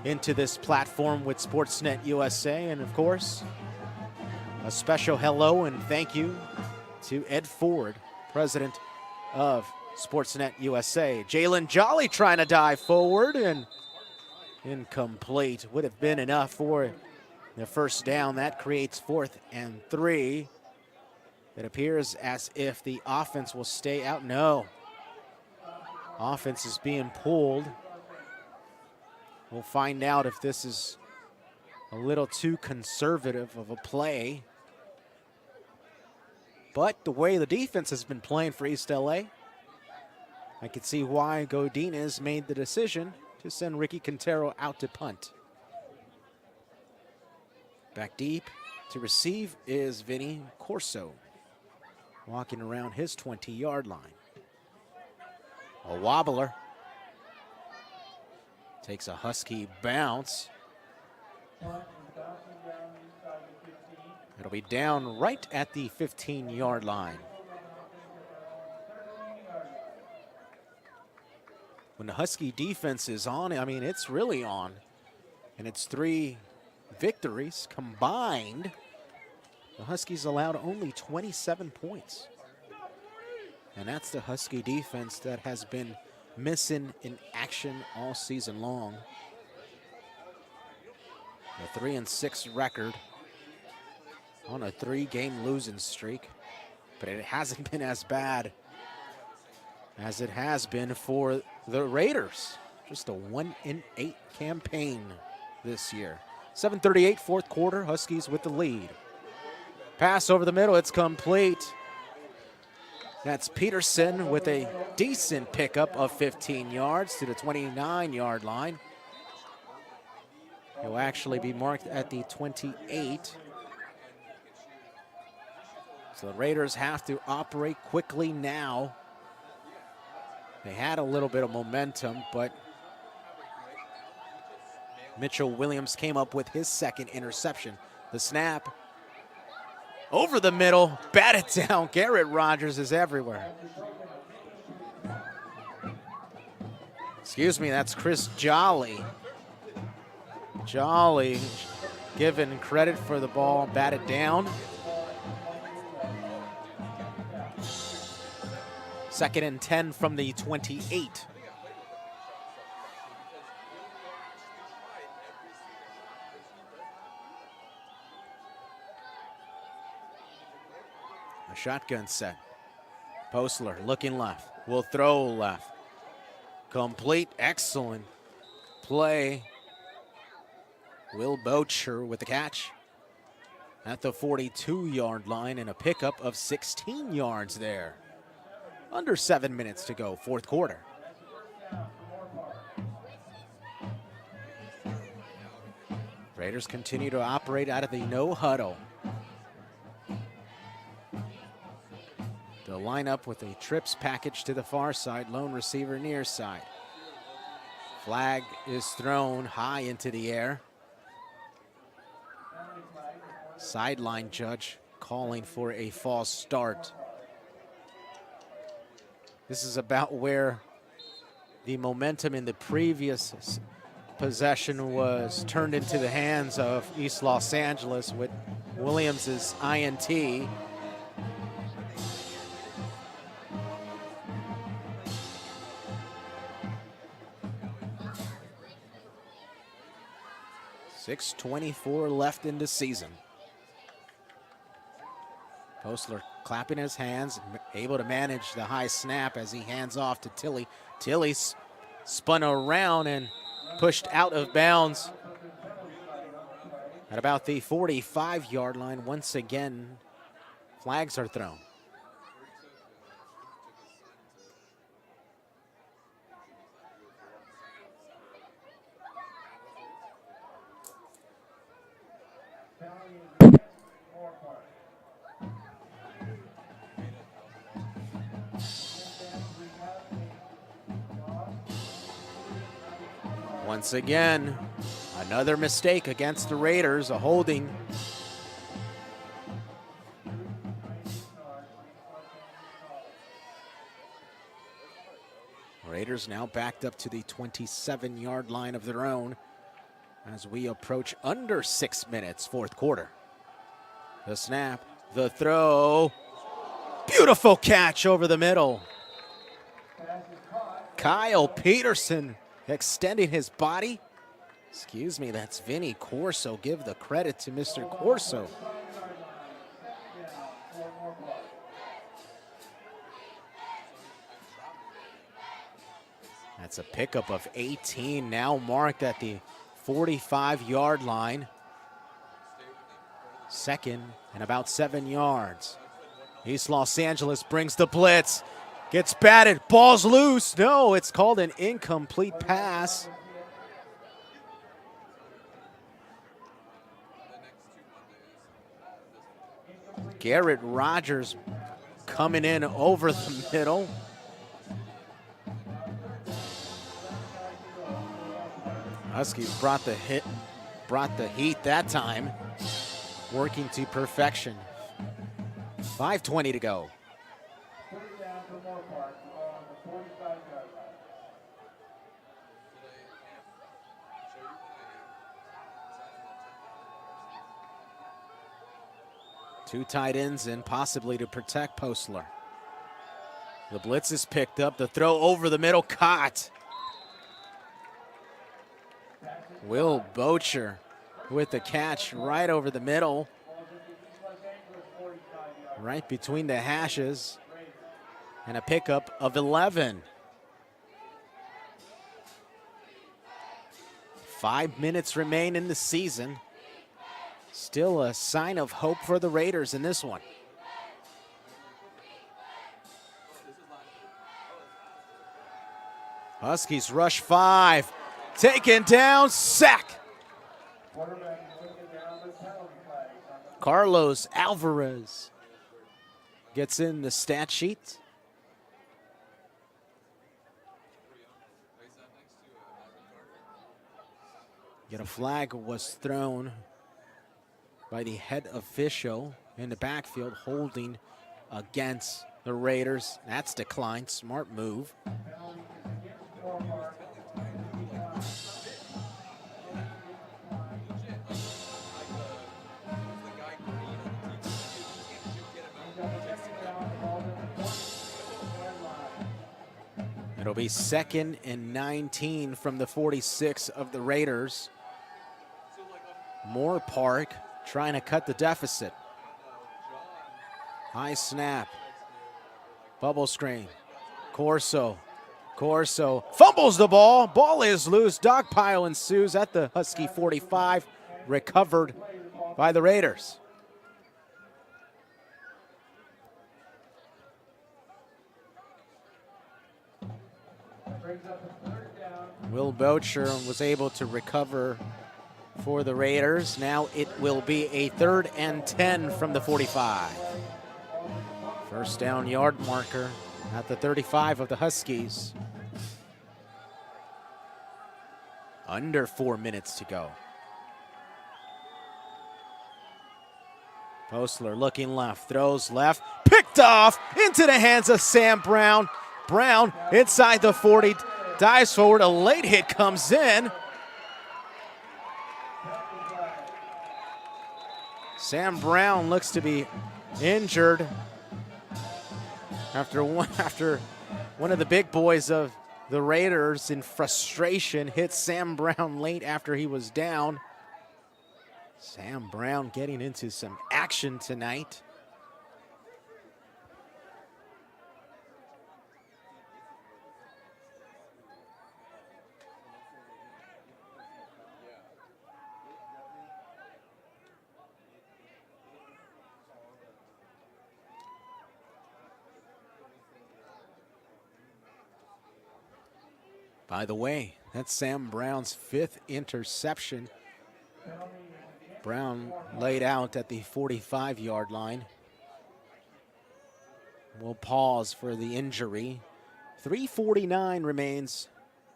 into this platform with Sportsnet USA. And of course, a special hello and thank you to Ed Ford, president of Sportsnet USA. Jalen Jolly trying to dive forward and incomplete. Would have been enough for the first down. That creates 4th and 3. It appears as if the offense will stay out. No. Offense is being pulled. We'll find out if this is a little too conservative of a play. But the way the defense has been playing for East LA, I can see why Godinez made the decision to send Ricky Quintero out to punt. Back deep to receive is Vinny Corso, walking around his 20-yard line. A wobbler. Takes a Husky bounce. It'll be down right at the 15-yard line. When the Husky defense is on, I mean, it's really on. And it's 3 victories combined. The Huskies allowed only 27 points. And that's the Husky defense that has been missing in action all season long. A 3-6 record on a 3-game losing streak, but it hasn't been as bad as it has been for the Raiders. Just a 1-8 campaign this year. 7:38, 4th quarter, Huskies with the lead. Pass over the middle, it's complete. That's Peterson with a decent pickup of 15 yards to the 29-yard line. He'll actually be marked at the 28. So the Raiders have to operate quickly now. They had a little bit of momentum, but Mitchell Williams came up with his 2nd interception. The snap over the middle, batted down. Garrett Rogers is everywhere. Excuse me, that's Chris Jolly. Jolly given credit for the ball, batted down. 2nd and 10 from the 28. A shotgun set. Postler looking left. Will throw left. Complete. Excellent play. Will Bocher with the catch at the 42-yard line and a pickup of 16 yards there. Under 7 minutes to go, 4th quarter. Raiders continue to operate out of the no huddle. They'll line up with a trips package to the far side, lone receiver near side. Flag is thrown high into the air. Sideline judge calling for a false start. This is about where the momentum in the previous possession was turned into the hands of East Los Angeles with Williams's INT. 6:24 left in the season. Postler clapping his hands, able to manage the high snap as he hands off to Tilly. Tilly's spun around and pushed out of bounds at about the 45-yard line. Once again, flags are thrown. Once again, another mistake against the Raiders, a holding. Raiders now backed up to the 27-yard line of their own as we approach under 6 minutes, fourth quarter. The snap, the throw. Beautiful catch over the middle. Kyle Peterson extending his body. Excuse me, that's Vinny Corso. Give the credit to Mr. Corso. That's a pickup of 18, now marked at the 45-yard line. Second and about 7 yards. East Los Angeles brings the blitz. Gets batted, ball's loose. No, it's called an incomplete pass. Garrett Rogers coming in over the middle. Huskies brought the heat that time, working to perfection. 5:20 to go. Third down for Moorpark on the 45-yard line. Two tight ends in, possibly to protect Postler. The blitz is picked up. The throw over the middle, caught. Will Bocher with the catch right over the middle. Right between the hashes. And a pickup of 11. 5 minutes remain in the season. Still a sign of hope for the Raiders in this one. Huskies rush 5. Taken down, sack. Carlos Alvarez gets in the stat sheet. Yet a flag was thrown by the head official in the backfield, holding against the Raiders. That's declined. Smart move. It'll be 2nd and 19 from the 46 of the Raiders. Moorpark trying to cut the deficit. High snap. Bubble screen. Corso fumbles the ball. Ball is loose. Dogpile ensues at the Husky 45. Recovered by the Raiders. Will Bocher was able to recover for the Raiders. Now it will be a 3rd and 10 from the 45. First down yard marker at the 35 of the Huskies. Under 4 minutes to go. Postler looking left, throws left, picked off into the hands of Sam Brown. Brown inside the 40, dives forward, a late hit comes in. Sam Brown looks to be injured after one of the big boys of the Raiders in frustration hit Sam Brown late after he was down. Sam Brown getting into some action tonight. By the way, that's Sam Brown's 5th interception. Brown laid out at the 45-yard line. We'll pause for the injury. 3:49 remains.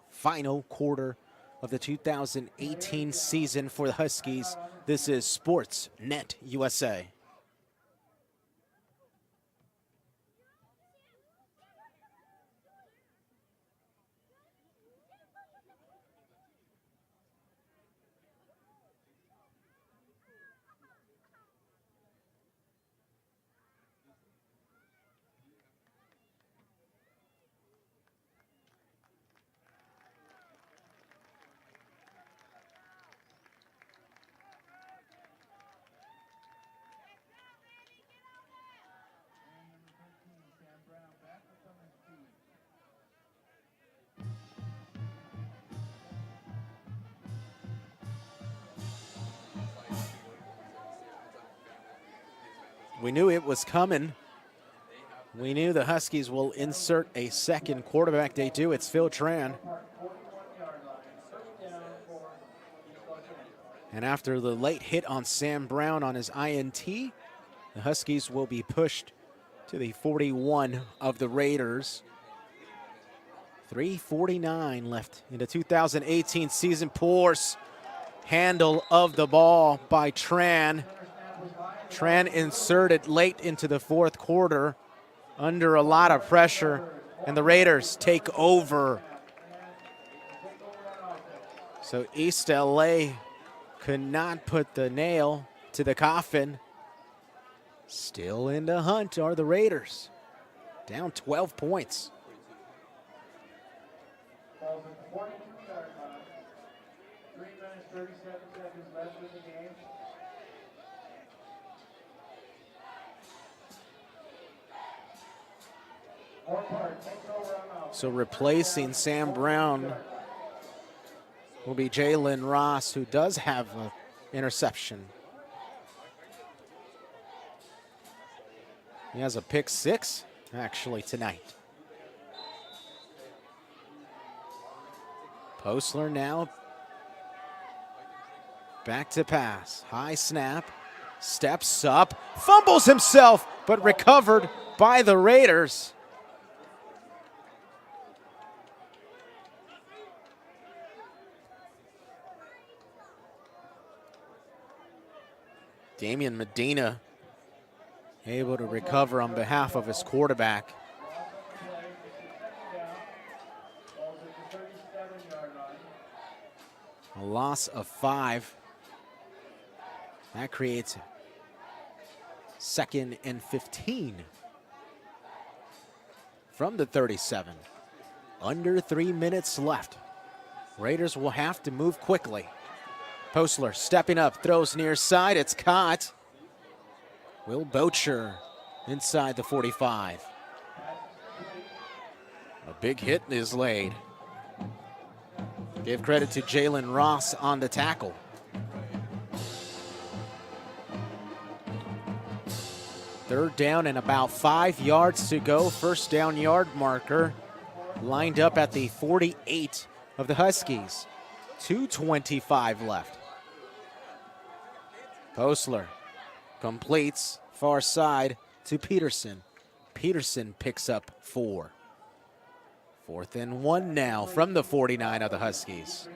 Final quarter of the 2018 season for the Huskies. This is Sportsnet USA. We knew it was coming. We knew the Huskies will insert a second quarterback. They do. It's Phil Tran. And after the late hit on Sam Brown on his INT, the Huskies will be pushed to the 41 of the Raiders. 3:49 left in the 2018 season. Poor handle of the ball by Tran. Tran inserted late into the fourth quarter under a lot of pressure, and the Raiders take over. So East LA could not put the nail to the coffin. Still in the hunt are the Raiders, down 12 points. Balls at the 42-yard line. 3 minutes, 37 seconds left in the game. Moorpark takes over on offense. So replacing Sam Brown will be Jalen Ross, who does have an interception. He has a pick 6, actually, tonight. Postler now back to pass. High snap, steps up, fumbles himself, but recovered by the Raiders. Damian Medina able to recover on behalf of his quarterback. A loss of 5. That creates 2nd and 15 from the 37. Under 3 minutes left. Raiders will have to move quickly. Postler stepping up, throws near side, it's caught. Will Bocher inside the 45. A big hit is laid. Give credit to Jalen Ross on the tackle. Third down and about 5 yards to go. First down yard marker lined up at the 48 of the Huskies. 2:25 left. Postler completes far side to Peterson. Peterson picks up 4. 4th and 1 now from the 49 of the Huskies.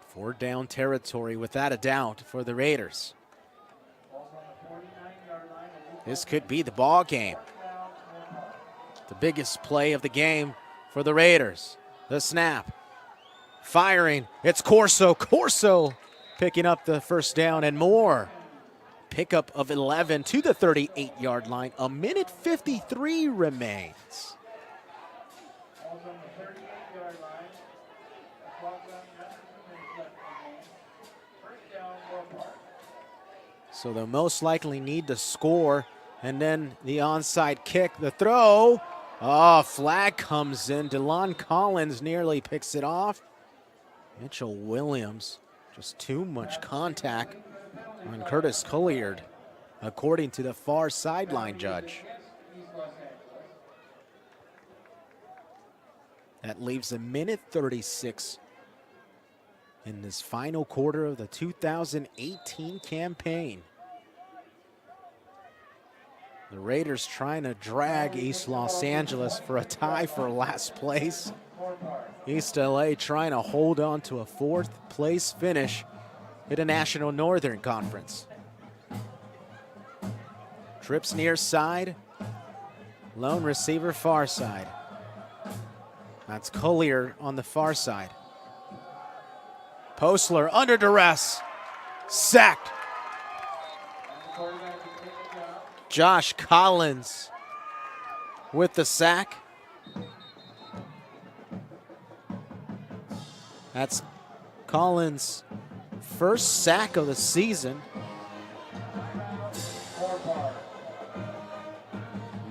4 down territory without a doubt for the Raiders. This could be the ball game. The biggest play of the game for the Raiders. The snap. Firing. It's Corso. Corso picking up the first down and more. Pickup of 11 to the 38-yard line. 1:53 remains. So they'll most likely need to score. And then the onside kick, the throw. Oh, flag comes in. DeLon Collins nearly picks it off. Mitchell Williams, just too much contact on Curtis Colliard, according to the far sideline judge. That leaves 1:36 in this final quarter of the 2018 campaign. The Raiders trying to drag East Los Angeles for a tie for last place. East LA trying to hold on to a 4th place finish in the National Northern Conference. Trips near side, lone receiver far side. That's Collier on the far side. Postler under duress, sacked. Josh Collins with the sack. That's Collins' first sack of the season.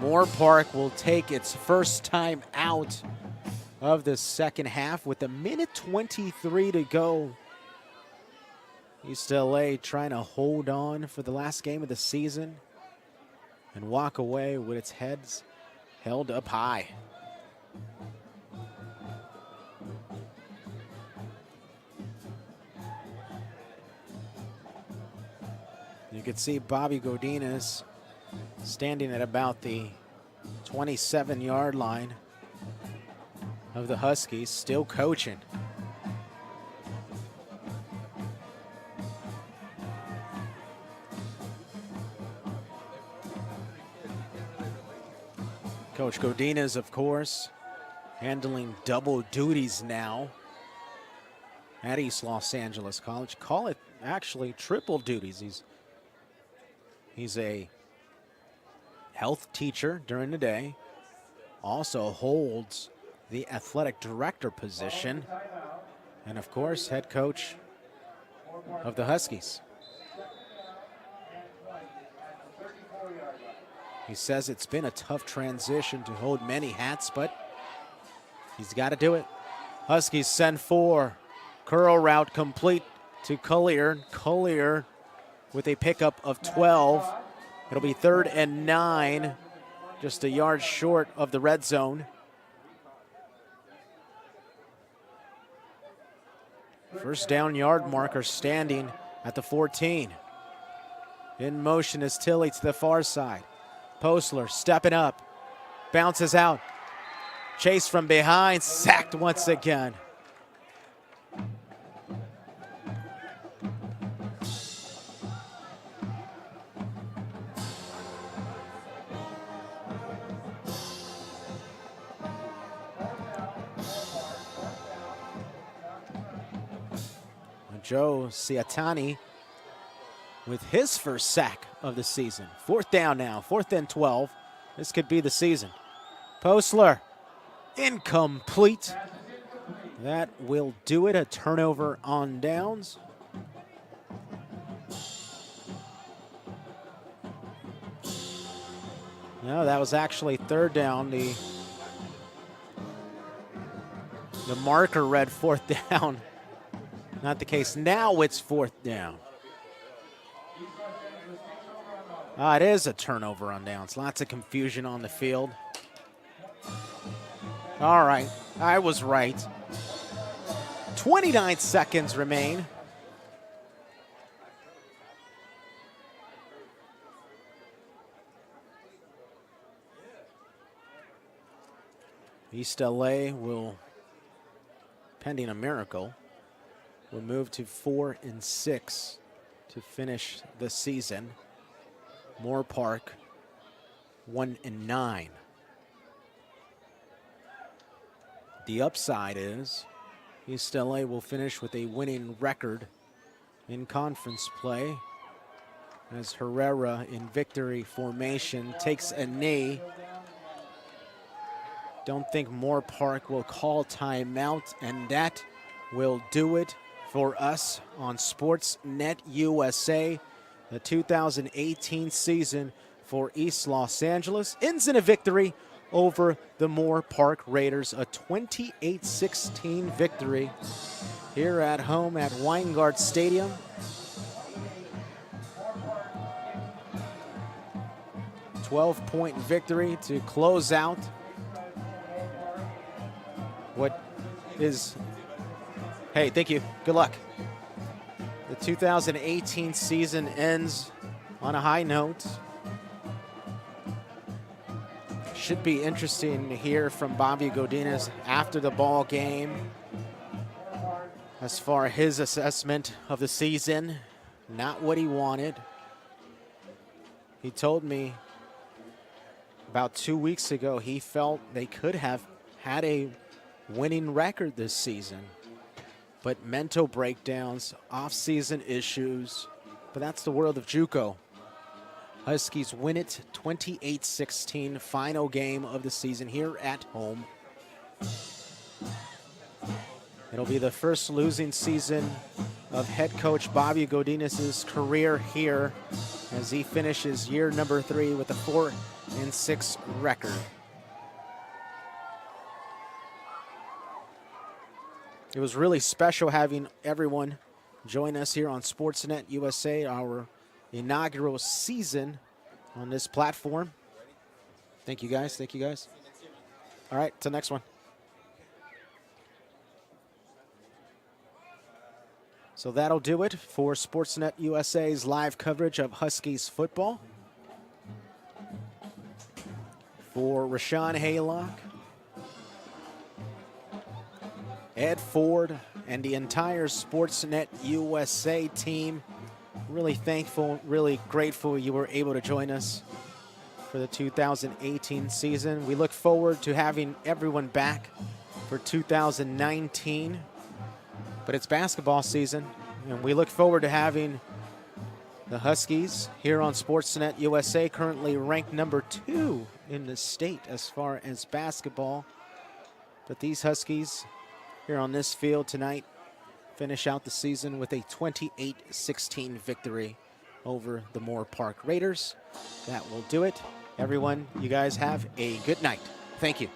Moorpark will take its first time out of the second half with 1:23 to go. East LA trying to hold on for the last game of the season and walk away with its heads held up high. You can see Bobby Godinez standing at about the 27-yard line of the Huskies, still coaching. Coach Godinez, of course, handling double duties now at East Los Angeles College. Call it actually triple duties. He's a health teacher during the day, also holds the athletic director position, and of course, head coach of the Huskies. He says it's been a tough transition to hold many hats, but he's got to do it. Huskies send 4. Curl route complete to Collier. Collier with a pickup of 12. It'll be 3rd and 9, just a yard short of the red zone. First down yard marker standing at the 14. In motion is Tilley to the far side. Postler stepping up, bounces out. Chase from behind, sacked once again. Joe Ciatani with his first sack of the season. 4th down now, 4th and 12. This could be the season. Postler, incomplete. That will do it, a turnover on downs. No, that was actually 3rd down. The marker read 4th down. Not the case. Now it's 4th down. It is a turnover on downs. Lots of confusion on the field. All right, I was right. 29 seconds remain. East LA will, pending a miracle, will move to 4 and 6 to finish the season. Moorpark 1 and 9. The upside is East LA will finish with a winning record in conference play as Herrera in victory formation takes a knee. Don't think Moorpark will call timeout, and that will do it for us on Sportsnet USA. The 2018 season for East Los Angeles ends in a victory over the Moorpark Raiders, a 28-16 victory here at home at Weingart Stadium. A 12-point victory to close out what is, hey, thank you, good luck. The 2018 season ends on a high note. Should be interesting to hear from Bobby Gudino after the ball game as far as his assessment of the season. Not what he wanted. He told me about 2 weeks ago he felt they could have had a winning record this season, but mental breakdowns, off-season issues, but that's the world of JUCO. Huskies win it 28-16, final game of the season here at home. It'll be the first losing season of head coach Bobby Gudino's career here as he finishes year number 3 with a 4-6 record. It was really special having everyone join us here on Sportsnet USA, our inaugural season on this platform. Thank you guys, thank you guys. All right, till next one. So that'll do it for Sportsnet USA's live coverage of Huskies football. For Rashawn Haylock, Ed Ford, and the entire Sportsnet USA team, really thankful, really grateful you were able to join us for the 2018 season. We look forward to having everyone back for 2019. But it's basketball season, and we look forward to having the Huskies here on Sportsnet USA, currently ranked number 2 in the state as far as basketball. But these Huskies here on this field tonight finish out the season with a 28-16 victory over the Moorpark Raiders. That will do it. Everyone, you guys have a good night. Thank you.